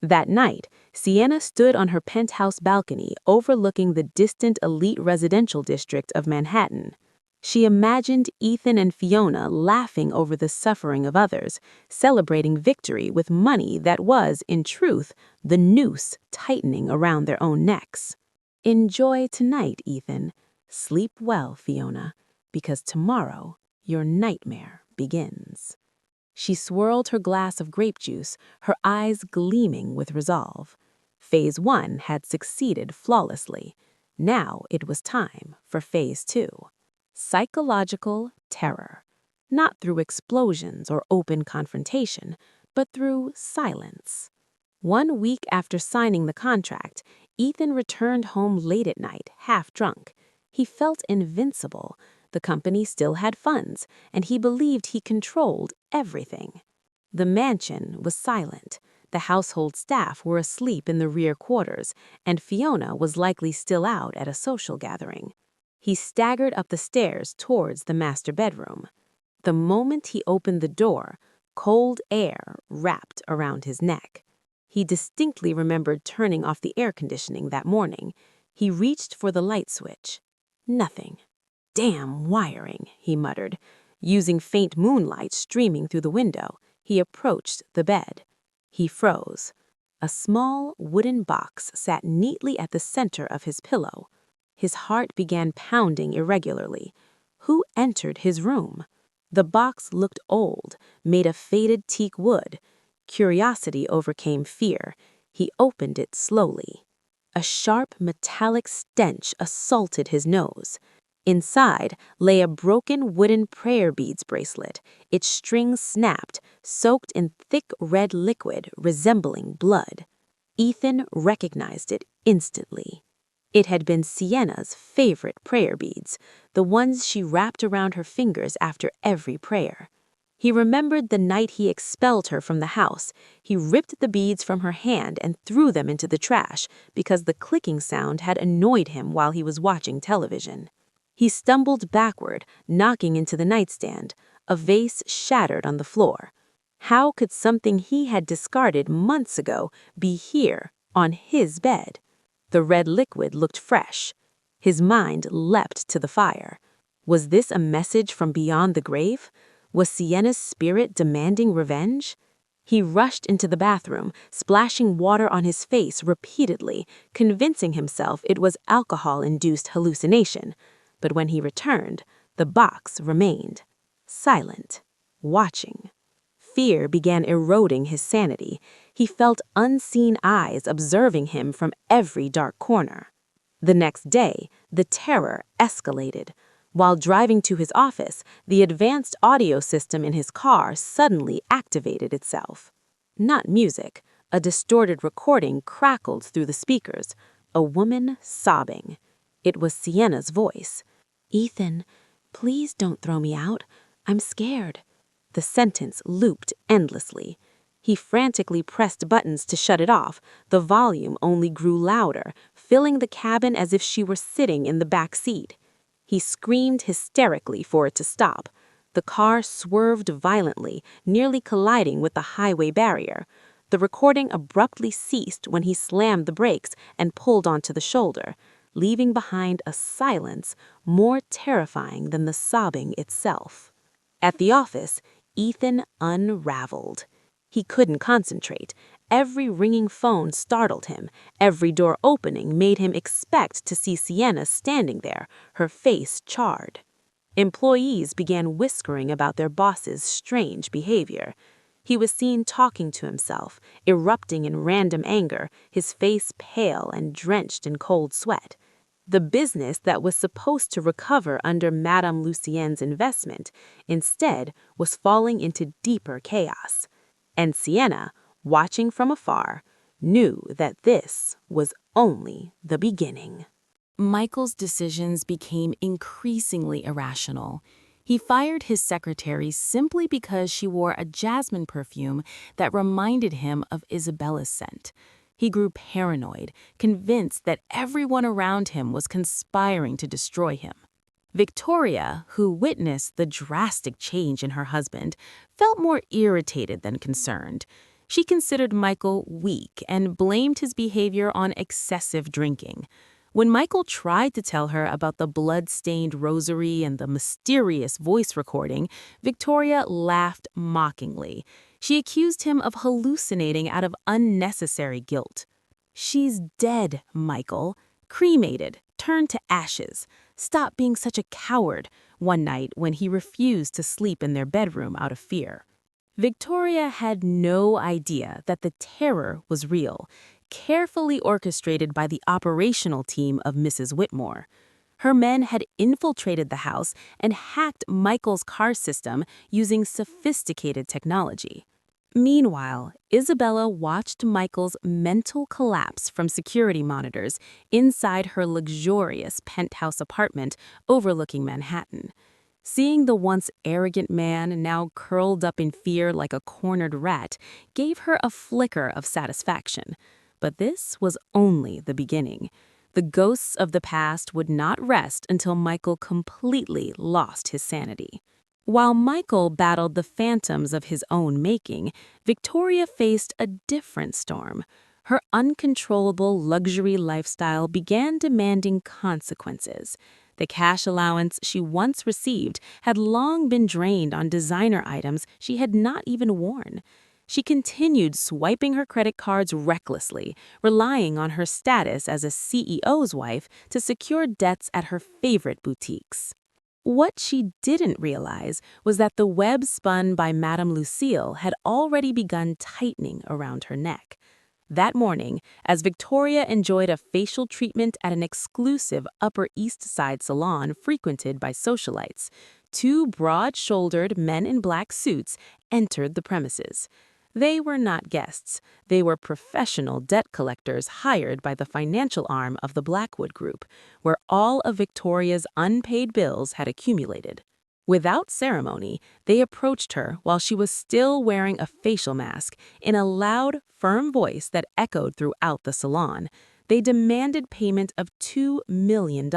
That night, Sienna stood on her penthouse balcony overlooking the distant elite residential district of Manhattan. She imagined Ethan and Fiona laughing over the suffering of others, celebrating victory with money that was, in truth, the noose tightening around their own necks. Enjoy tonight, Ethan. Sleep well, Fiona, because tomorrow your nightmare begins. She swirled her glass of grape juice, her eyes gleaming with resolve. Phase 1 had succeeded flawlessly. Now it was time for Phase 2. Psychological terror. Not through explosions or open confrontation, but through silence. 1 week after signing the contract, Ethan returned home late at night, half drunk. He felt invincible. The company still had funds, and he believed he controlled everything. The mansion was silent. The household staff were asleep in the rear quarters, and Fiona was likely still out at a social gathering. He staggered up the stairs towards the master bedroom. The moment he opened the door, cold air wrapped around his neck. He distinctly remembered turning off the air conditioning that morning. He reached for the light switch. Nothing. Damn wiring, he muttered. Using faint moonlight streaming through the window, he approached the bed. He froze. A small wooden box sat neatly at the center of his pillow. His heart began pounding irregularly. Who entered his room? The box looked old, made of faded teak wood. Curiosity overcame fear. He opened it slowly. A sharp metallic stench assaulted his nose. Inside lay a broken wooden prayer beads bracelet, its strings snapped, soaked in thick red liquid resembling blood. Ethan recognized it instantly. It had been Sienna's favorite prayer beads, the ones she wrapped around her fingers after every prayer. He remembered the night he expelled her from the house. He ripped the beads from her hand and threw them into the trash because the clicking sound had annoyed him while he was watching television. He stumbled backward, knocking into the nightstand. A vase shattered on the floor. How could something he had discarded months ago be here, on his bed? The red liquid looked fresh. His mind leapt to the fire. Was this a message from beyond the grave? Was Sienna's spirit demanding revenge? He rushed into the bathroom, splashing water on his face repeatedly, convincing himself it was alcohol-induced hallucination. But when he returned, the box remained, silent, watching. Fear began eroding his sanity. He felt unseen eyes observing him from every dark corner. The next day, the terror escalated. While driving to his office, the advanced audio system in his car suddenly activated itself. Not music, a distorted recording crackled through the speakers, a woman sobbing. It was Sienna's voice. "Ethan, please don't throw me out. I'm scared." The sentence looped endlessly. He frantically pressed buttons to shut it off. The volume only grew louder, filling the cabin as if she were sitting in the back seat. He screamed hysterically for it to stop. The car swerved violently, nearly colliding with the highway barrier. The recording abruptly ceased when he slammed the brakes and pulled onto the shoulder, leaving behind a silence more terrifying than the sobbing itself. At the office, Ethan unraveled. He couldn't concentrate. Every ringing phone startled him. Every door opening made him expect to see Sienna standing there, her face charred. Employees began whispering about their boss's strange behavior. He was seen talking to himself, erupting in random anger, his face pale and drenched in cold sweat. The business that was supposed to recover under Madame Lucien's investment instead was falling into deeper chaos. And Sienna, watching from afar, knew that this was only the beginning. Michael's decisions became increasingly irrational. He fired his secretary simply because she wore a jasmine perfume that reminded him of Isabella's scent. He grew paranoid, convinced that everyone around him was conspiring to destroy him. Victoria, who witnessed the drastic change in her husband, felt more irritated than concerned. She considered Michael weak and blamed his behavior on excessive drinking. When Michael tried to tell her about the blood-stained rosary and the mysterious voice recording, Victoria laughed mockingly. She accused him of hallucinating out of unnecessary guilt. "She's dead, Michael. Cremated, turned to ashes. Stop being such a coward," one night when he refused to sleep in their bedroom out of fear. Victoria had no idea that the terror was real, carefully orchestrated by the operational team of Mrs. Whitmore. Her men had infiltrated the house and hacked Michael's car system using sophisticated technology. Meanwhile, Isabella watched Michael's mental collapse from security monitors inside her luxurious penthouse apartment overlooking Manhattan. Seeing the once arrogant man now curled up in fear like a cornered rat gave her a flicker of satisfaction. But this was only the beginning. The ghosts of the past would not rest until Michael completely lost his sanity. While Michael battled the phantoms of his own making, Victoria faced a different storm. Her uncontrollable luxury lifestyle began demanding consequences. The cash allowance she once received had long been drained on designer items she had not even worn. She continued swiping her credit cards recklessly, relying on her status as a CEO's wife to secure debts at her favorite boutiques. What she didn't realize was that the web spun by Madame Lucille had already begun tightening around her neck. That morning, as Victoria enjoyed a facial treatment at an exclusive Upper East Side salon frequented by socialites, two broad-shouldered men in black suits entered the premises. They were not guests. They were professional debt collectors hired by the financial arm of the Blackwood Group, where all of Victoria's unpaid bills had accumulated. Without ceremony, they approached her while she was still wearing a facial mask in a loud, firm voice that echoed throughout the salon. They demanded payment of $2 million,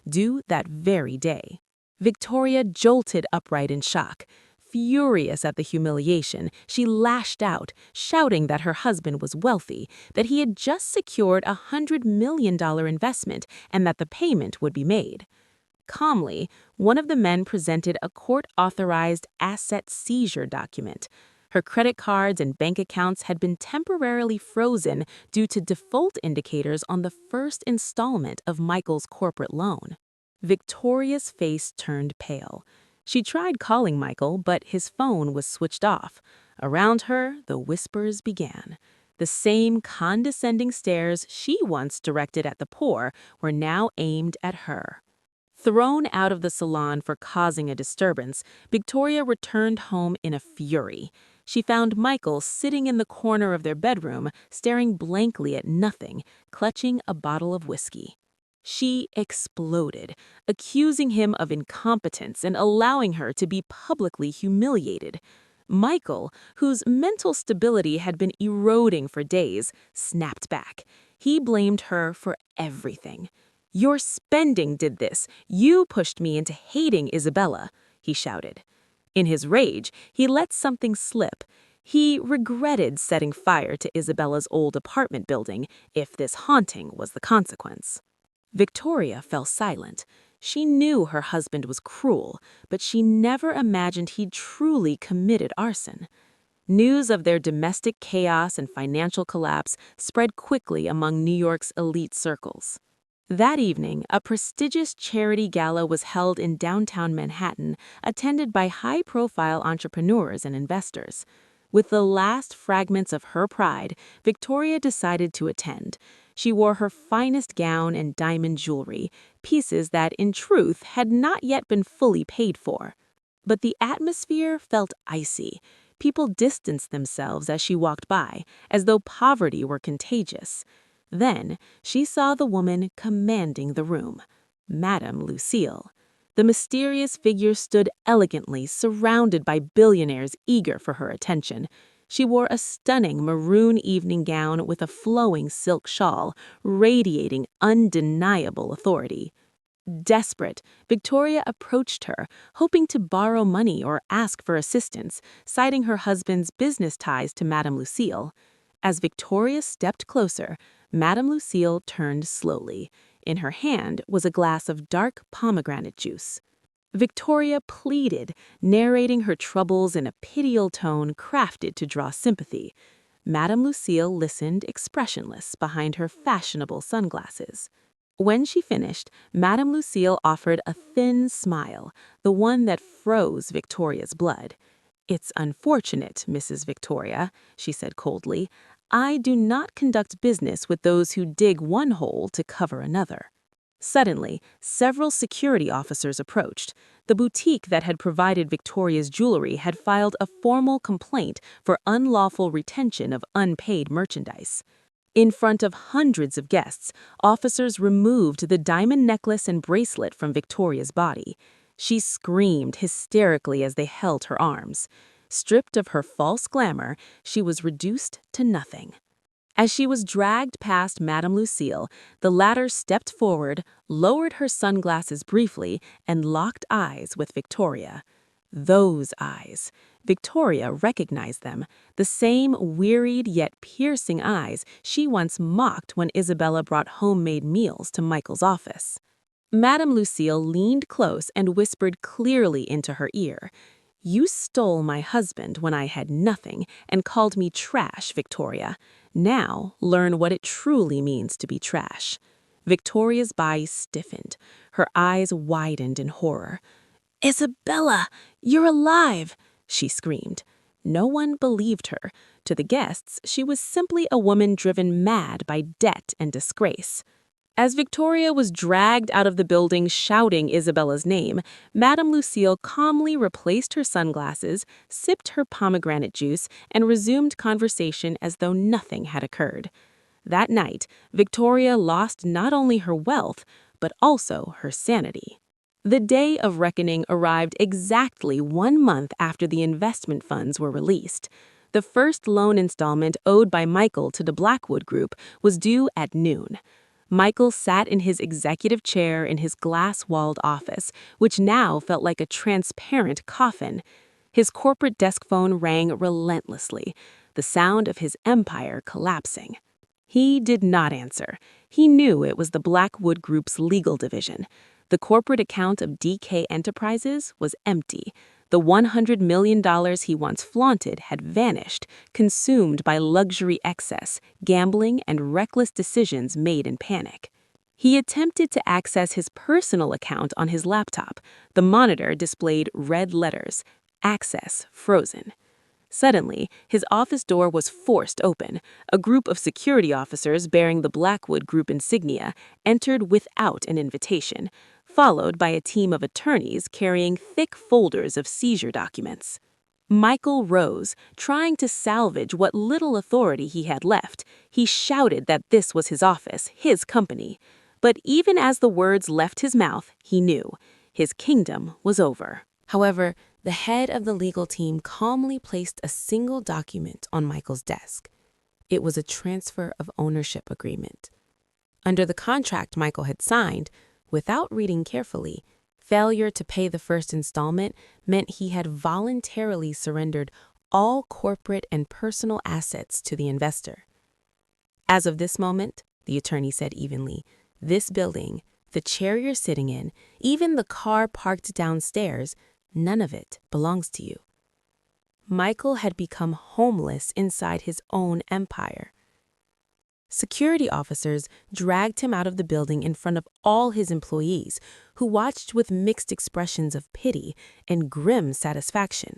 due that very day. Victoria jolted upright in shock. Furious at the humiliation, she lashed out, shouting that her husband was wealthy, that he had just secured a $100 million investment, and that the payment would be made. Calmly, one of the men presented a court-authorized asset seizure document. Her credit cards and bank accounts had been temporarily frozen due to default indicators on the first installment of Michael's corporate loan. Victoria's face turned pale. She tried calling Michael, but his phone was switched off. Around her, the whispers began. The same condescending stares she once directed at the poor were now aimed at her. Thrown out of the salon for causing a disturbance, Victoria returned home in a fury. She found Michael sitting in the corner of their bedroom, staring blankly at nothing, clutching a bottle of whiskey. She exploded, accusing him of incompetence and allowing her to be publicly humiliated. Michael, whose mental stability had been eroding for days, snapped back. He blamed her for everything. "Your spending did this. You pushed me into hating Isabella," he shouted. In his rage, he let something slip. He regretted setting fire to Isabella's old apartment building if this haunting was the consequence. Victoria fell silent. She knew her husband was cruel, but she never imagined he'd truly committed arson. News of their domestic chaos and financial collapse spread quickly among New York's elite circles. That evening, a prestigious charity gala was held in downtown Manhattan, attended by high-profile entrepreneurs and investors. With the last fragments of her pride, Victoria decided to attend. She wore her finest gown and diamond jewelry, pieces that, in truth, had not yet been fully paid for. But the atmosphere felt icy. People distanced themselves as she walked by, as though poverty were contagious. Then she saw the woman commanding the room, Madame Lucille. The mysterious figure stood elegantly, surrounded by billionaires eager for her attention. She wore a stunning maroon evening gown with a flowing silk shawl, radiating undeniable authority. Desperate, Victoria approached her, hoping to borrow money or ask for assistance, citing her husband's business ties to Madame Lucille. As Victoria stepped closer, Madame Lucille turned slowly. In her hand was a glass of dark pomegranate juice. Victoria pleaded, narrating her troubles in a pitiable tone crafted to draw sympathy. Madame Lucille listened expressionless behind her fashionable sunglasses. When she finished, Madame Lucille offered a thin smile, the one that froze Victoria's blood. "It's unfortunate, Mrs. Victoria," she said coldly. "I do not conduct business with those who dig one hole to cover another." Suddenly, several security officers approached. The boutique that had provided Victoria's jewelry had filed a formal complaint for unlawful retention of unpaid merchandise. In front of hundreds of guests, officers removed the diamond necklace and bracelet from Victoria's body. She screamed hysterically as they held her arms. Stripped of her false glamour, she was reduced to nothing. As she was dragged past Madame Lucille, the latter stepped forward, lowered her sunglasses briefly, and locked eyes with Victoria. Those eyes. Victoria recognized them, the same wearied yet piercing eyes she once mocked when Isabella brought homemade meals to Michael's office. Madame Lucille leaned close and whispered clearly into her ear. "You stole my husband when I had nothing and called me trash, Victoria. Now learn what it truly means to be trash." Victoria's body stiffened. Her eyes widened in horror. "Isabella, you're alive!" she screamed. No one believed her. To the guests, she was simply a woman driven mad by debt and disgrace. As Victoria was dragged out of the building shouting Isabella's name, Madame Lucille calmly replaced her sunglasses, sipped her pomegranate juice, and resumed conversation as though nothing had occurred. That night, Victoria lost not only her wealth, but also her sanity. The day of reckoning arrived exactly 1 month after the investment funds were released. The first loan installment owed by Michael to the Blackwood Group was due at noon. Michael sat in his executive chair in his glass-walled office, which now felt like a transparent coffin. His corporate desk phone rang relentlessly, the sound of his empire collapsing. He did not answer. He knew it was the Blackwood Group's legal division. The corporate account of DK Enterprises was empty. The $100 million he once flaunted had vanished, consumed by luxury excess, gambling, and reckless decisions made in panic. He attempted to access his personal account on his laptop. The monitor displayed red letters, "Access frozen." Suddenly, his office door was forced open. A group of security officers bearing the Blackwood Group insignia entered without an invitation, followed by a team of attorneys carrying thick folders of seizure documents. Michael rose, trying to salvage what little authority he had left. He shouted that this was his office, his company. But even as the words left his mouth, he knew his kingdom was over. However, the head of the legal team calmly placed a single document on Michael's desk. It was a transfer of ownership agreement. Under the contract Michael had signed, without reading carefully, failure to pay the first installment meant he had voluntarily surrendered all corporate and personal assets to the investor. "As of this moment," the attorney said evenly, "this building, the chair you're sitting in, even the car parked downstairs, none of it belongs to you." Michael had become homeless inside his own empire. Security officers dragged him out of the building in front of all his employees, who watched with mixed expressions of pity and grim satisfaction.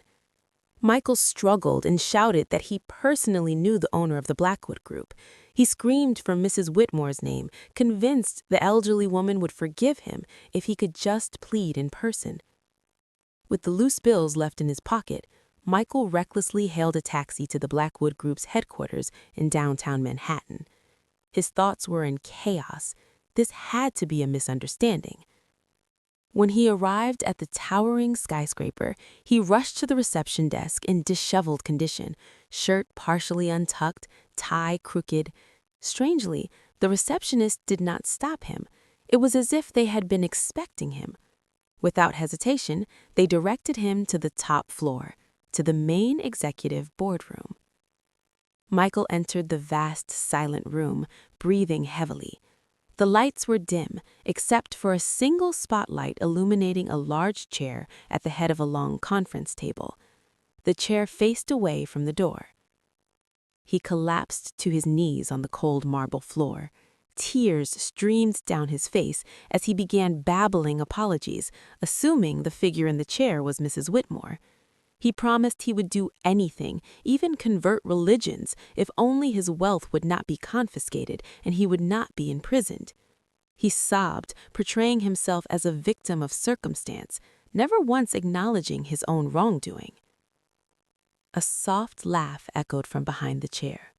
Michael struggled and shouted that he personally knew the owner of the Blackwood Group. He screamed for Mrs. Whitmore's name, convinced the elderly woman would forgive him if he could just plead in person. With the loose bills left in his pocket, Michael recklessly hailed a taxi to the Blackwood Group's headquarters in downtown Manhattan. His thoughts were in chaos. This had to be a misunderstanding. When he arrived at the towering skyscraper, he rushed to the reception desk in disheveled condition, shirt partially untucked, tie crooked. Strangely, the receptionist did not stop him. It was as if they had been expecting him. Without hesitation, they directed him to the top floor, to the main executive boardroom. Michael entered the vast, silent room, breathing heavily. The lights were dim, except for a single spotlight illuminating a large chair at the head of a long conference table. The chair faced away from the door. He collapsed to his knees on the cold marble floor. Tears streamed down his face as he began babbling apologies, assuming the figure in the chair was Mrs. Whitmore. He promised he would do anything, even convert religions, if only his wealth would not be confiscated and he would not be imprisoned. He sobbed, portraying himself as a victim of circumstance, never once acknowledging his own wrongdoing. A soft laugh echoed from behind the chair.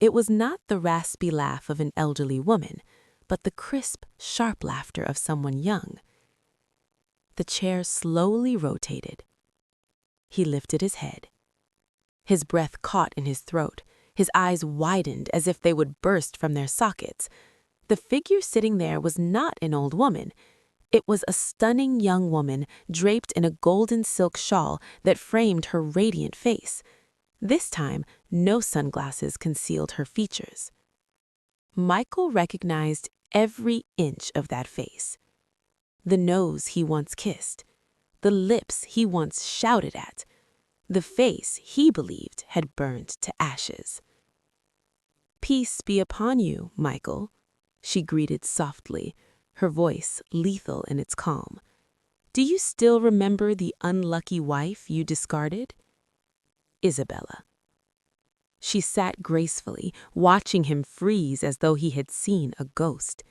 It was not the raspy laugh of an elderly woman, but the crisp, sharp laughter of someone young. The chair slowly rotated. He lifted his head. His breath caught in his throat. His eyes widened as if they would burst from their sockets. The figure sitting there was not an old woman. It was a stunning young woman draped in a golden silk shawl that framed her radiant face. This time, no sunglasses concealed her features. Michael recognized every inch of that face. The nose he once kissed, the lips he once shouted at, the face he believed had burned to ashes. "Peace be upon you, Michael," she greeted softly, her voice lethal in its calm. "Do you still remember the unlucky wife you discarded?" Isabella. She sat gracefully, watching him freeze as though he had seen a ghost.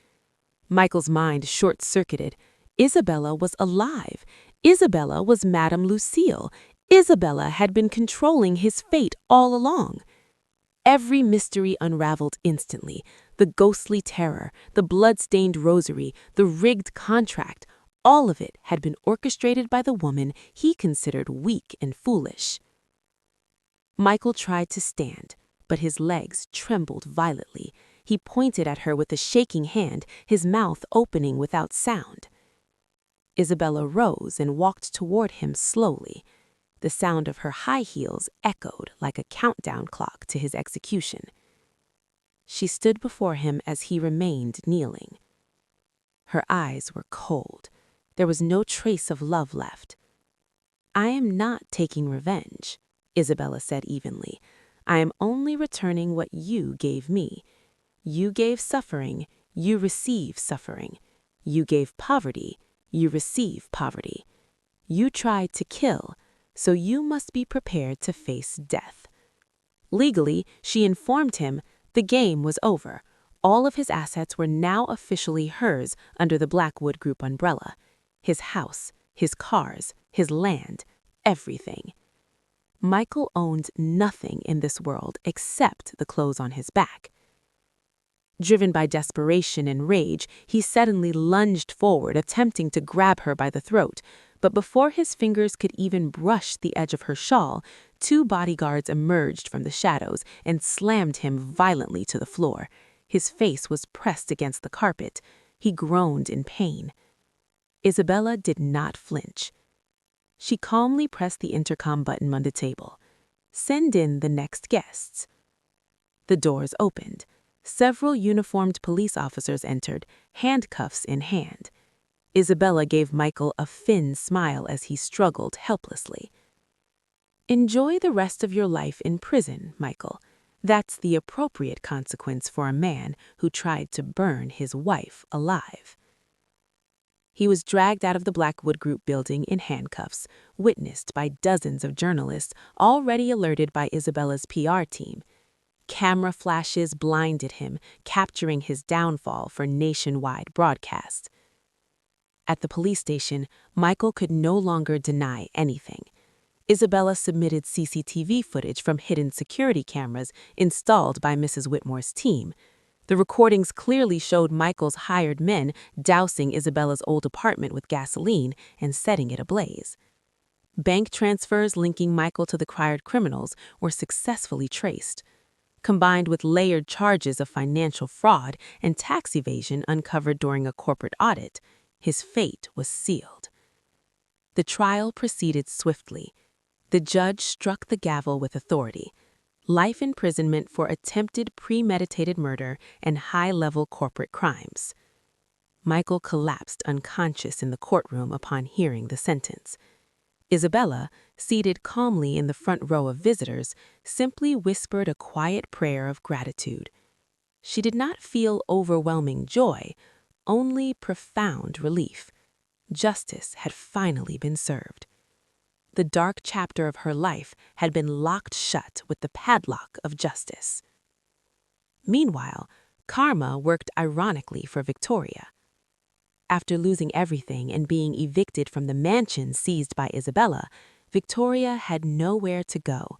Michael's mind short-circuited. Isabella was alive. Isabella was Madame Lucille. Isabella had been controlling his fate all along. Every mystery unraveled instantly. The ghostly terror, the blood-stained rosary, the rigged contract, all of it had been orchestrated by the woman he considered weak and foolish. Michael tried to stand, but his legs trembled violently. He pointed at her with a shaking hand, his mouth opening without sound. Isabella rose and walked toward him slowly. The sound of her high heels echoed like a countdown clock to his execution. She stood before him as he remained kneeling. Her eyes were cold. There was no trace of love left. "I am not taking revenge," Isabella said evenly. "I am only returning what you gave me. You gave suffering, you receive suffering. You gave poverty, you receive poverty. You tried to kill, so you must be prepared to face death." Legally, she informed him, the game was over. All of his assets were now officially hers under the Blackwood Group umbrella. His house, his cars, his land, everything. Michael owned nothing in this world except the clothes on his back. Driven by desperation and rage, he suddenly lunged forward, attempting to grab her by the throat. But before his fingers could even brush the edge of her shawl, 2 bodyguards emerged from the shadows and slammed him violently to the floor. His face was pressed against the carpet. He groaned in pain. Isabella did not flinch. She calmly pressed the intercom button on the table. "Send in the next guests." The doors opened. Several uniformed police officers entered, handcuffs in hand. Isabella gave Michael a thin smile as he struggled helplessly. "Enjoy the rest of your life in prison, Michael. That's the appropriate consequence for a man who tried to burn his wife alive." He was dragged out of the Blackwood Group building in handcuffs, witnessed by dozens of journalists already alerted by Isabella's PR team. Camera flashes blinded him, capturing his downfall for nationwide broadcast. At the police station, Michael could no longer deny anything. Isabella submitted CCTV footage from hidden security cameras installed by Mrs. Whitmore's team. The recordings clearly showed Michael's hired men dousing Isabella's old apartment with gasoline and setting it ablaze. Bank transfers linking Michael to the hired criminals were successfully traced. Combined with layered charges of financial fraud and tax evasion uncovered during a corporate audit, his fate was sealed. The trial proceeded swiftly. The judge struck the gavel with authority. Life imprisonment for attempted premeditated murder and high-level corporate crimes. Michael collapsed unconscious in the courtroom upon hearing the sentence. Isabella, seated calmly in the front row of visitors, simply whispered a quiet prayer of gratitude. She did not feel overwhelming joy, only profound relief. Justice had finally been served. The dark chapter of her life had been locked shut with the padlock of justice. Meanwhile, karma worked ironically for Victoria. After losing everything and being evicted from the mansion seized by Isabella, Victoria had nowhere to go.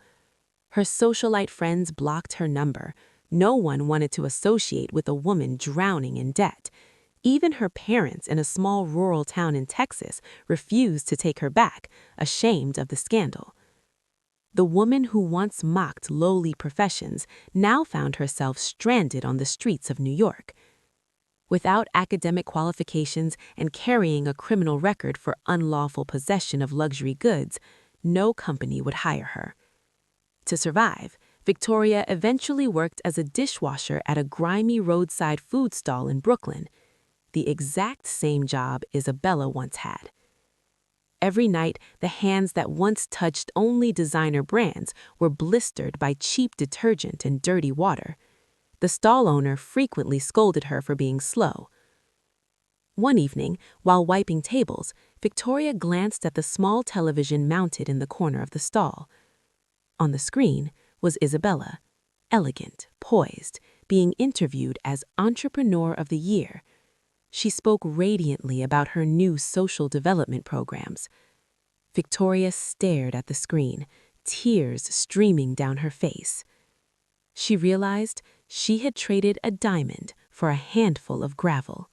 Her socialite friends blocked her number. No one wanted to associate with a woman drowning in debt. Even her parents in a small rural town in Texas refused to take her back, ashamed of the scandal. The woman who once mocked lowly professions now found herself stranded on the streets of New York. Without academic qualifications and carrying a criminal record for unlawful possession of luxury goods, no company would hire her. To survive, Victoria eventually worked as a dishwasher at a grimy roadside food stall in Brooklyn. the exact same job Isabella once had. Every night, the hands that once touched only designer brands were blistered by cheap detergent and dirty water. The stall owner frequently scolded her for being slow. One evening, while wiping tables, Victoria glanced at the small television mounted in the corner of the stall. On the screen was Isabella, elegant, poised, being interviewed as Entrepreneur of the Year. She spoke radiantly about her new social development programs. Victoria stared at the screen, tears streaming down her face. She realized she had traded a diamond for a handful of gravel.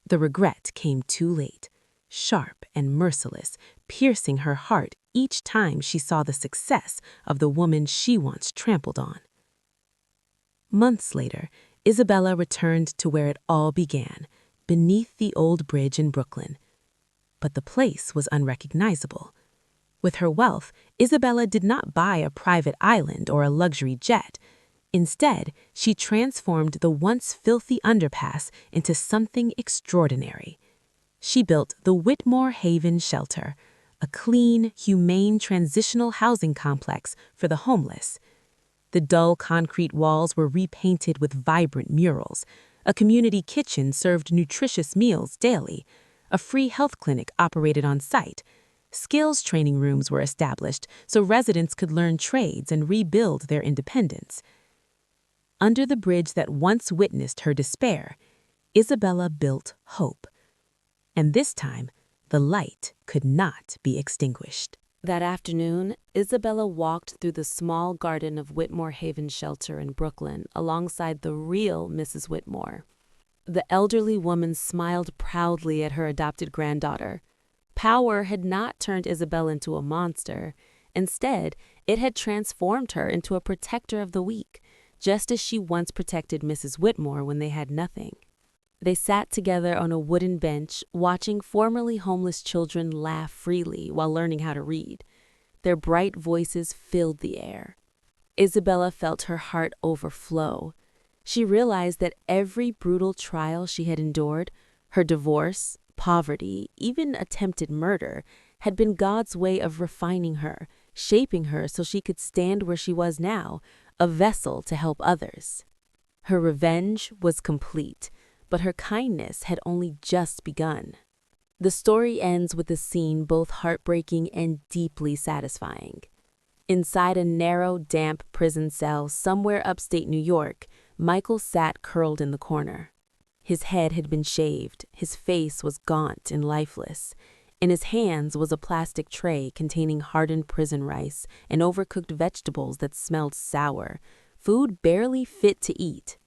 The regret came too late, sharp and merciless, piercing her heart each time she saw the success of the woman she once trampled on. Months later, Isabella returned to where it all began, beneath the old bridge in Brooklyn. But the place was unrecognizable. With her wealth, Isabella did not buy a private island or a luxury jet. Instead, she transformed the once filthy underpass into something extraordinary. She built the Whitmore Haven Shelter, a clean, humane transitional housing complex for the homeless. The dull concrete walls were repainted with vibrant murals. A community kitchen served nutritious meals daily. A free health clinic operated on site. Skills training rooms were established so residents could learn trades and rebuild their independence. Under the bridge that once witnessed her despair, Isabella built hope. And this time, the light could not be extinguished. That afternoon, Isabella walked through the small garden of Whitmore Haven Shelter in Brooklyn alongside the real Mrs. Whitmore. The elderly woman smiled proudly at her adopted granddaughter. Power had not turned Isabella into a monster. Instead, it had transformed her into a protector of the weak, just as she once protected Mrs. Whitmore when they had nothing. They sat together on a wooden bench, watching formerly homeless children laugh freely while learning how to read. Their bright voices filled the air. Isabella felt her heart overflow. She realized that every brutal trial she had endured, her divorce, poverty, even attempted murder, had been God's way of refining her, shaping her so she could stand where she was now, a vessel to help others. Her revenge was complete, but her kindness had only just begun. The story ends with a scene both heartbreaking and deeply satisfying. Inside a narrow, damp prison cell somewhere upstate New York, Michael sat curled in the corner. His head had been shaved, his face was gaunt and lifeless. In his hands was a plastic tray containing hardened prison rice and overcooked vegetables that smelled sour, food barely fit to eat.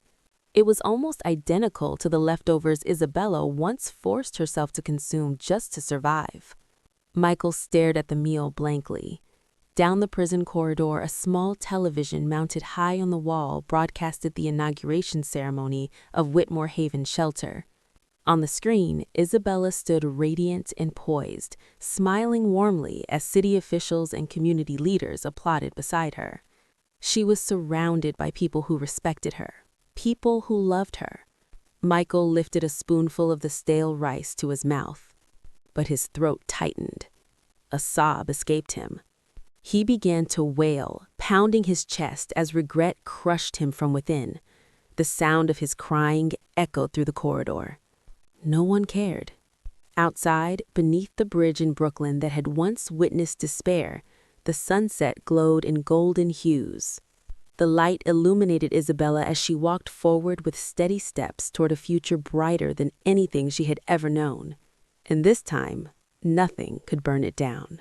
It was almost identical to the leftovers Isabella once forced herself to consume just to survive. Michael stared at the meal blankly. Down the prison corridor, a small television mounted high on the wall broadcasted the inauguration ceremony of Whitmore Haven Shelter. On the screen, Isabella stood radiant and poised, smiling warmly as city officials and community leaders applauded beside her. She was surrounded by people who respected her, people who loved her. Michael lifted a spoonful of the stale rice to his mouth, but his throat tightened. A sob escaped him. He began to wail, pounding his chest as regret crushed him from within. The sound of his crying echoed through the corridor. No one cared. Outside, beneath the bridge in Brooklyn that had once witnessed despair, the sunset glowed in golden hues. The light illuminated Isabella as she walked forward with steady steps toward a future brighter than anything she had ever known. And this time, nothing could burn it down.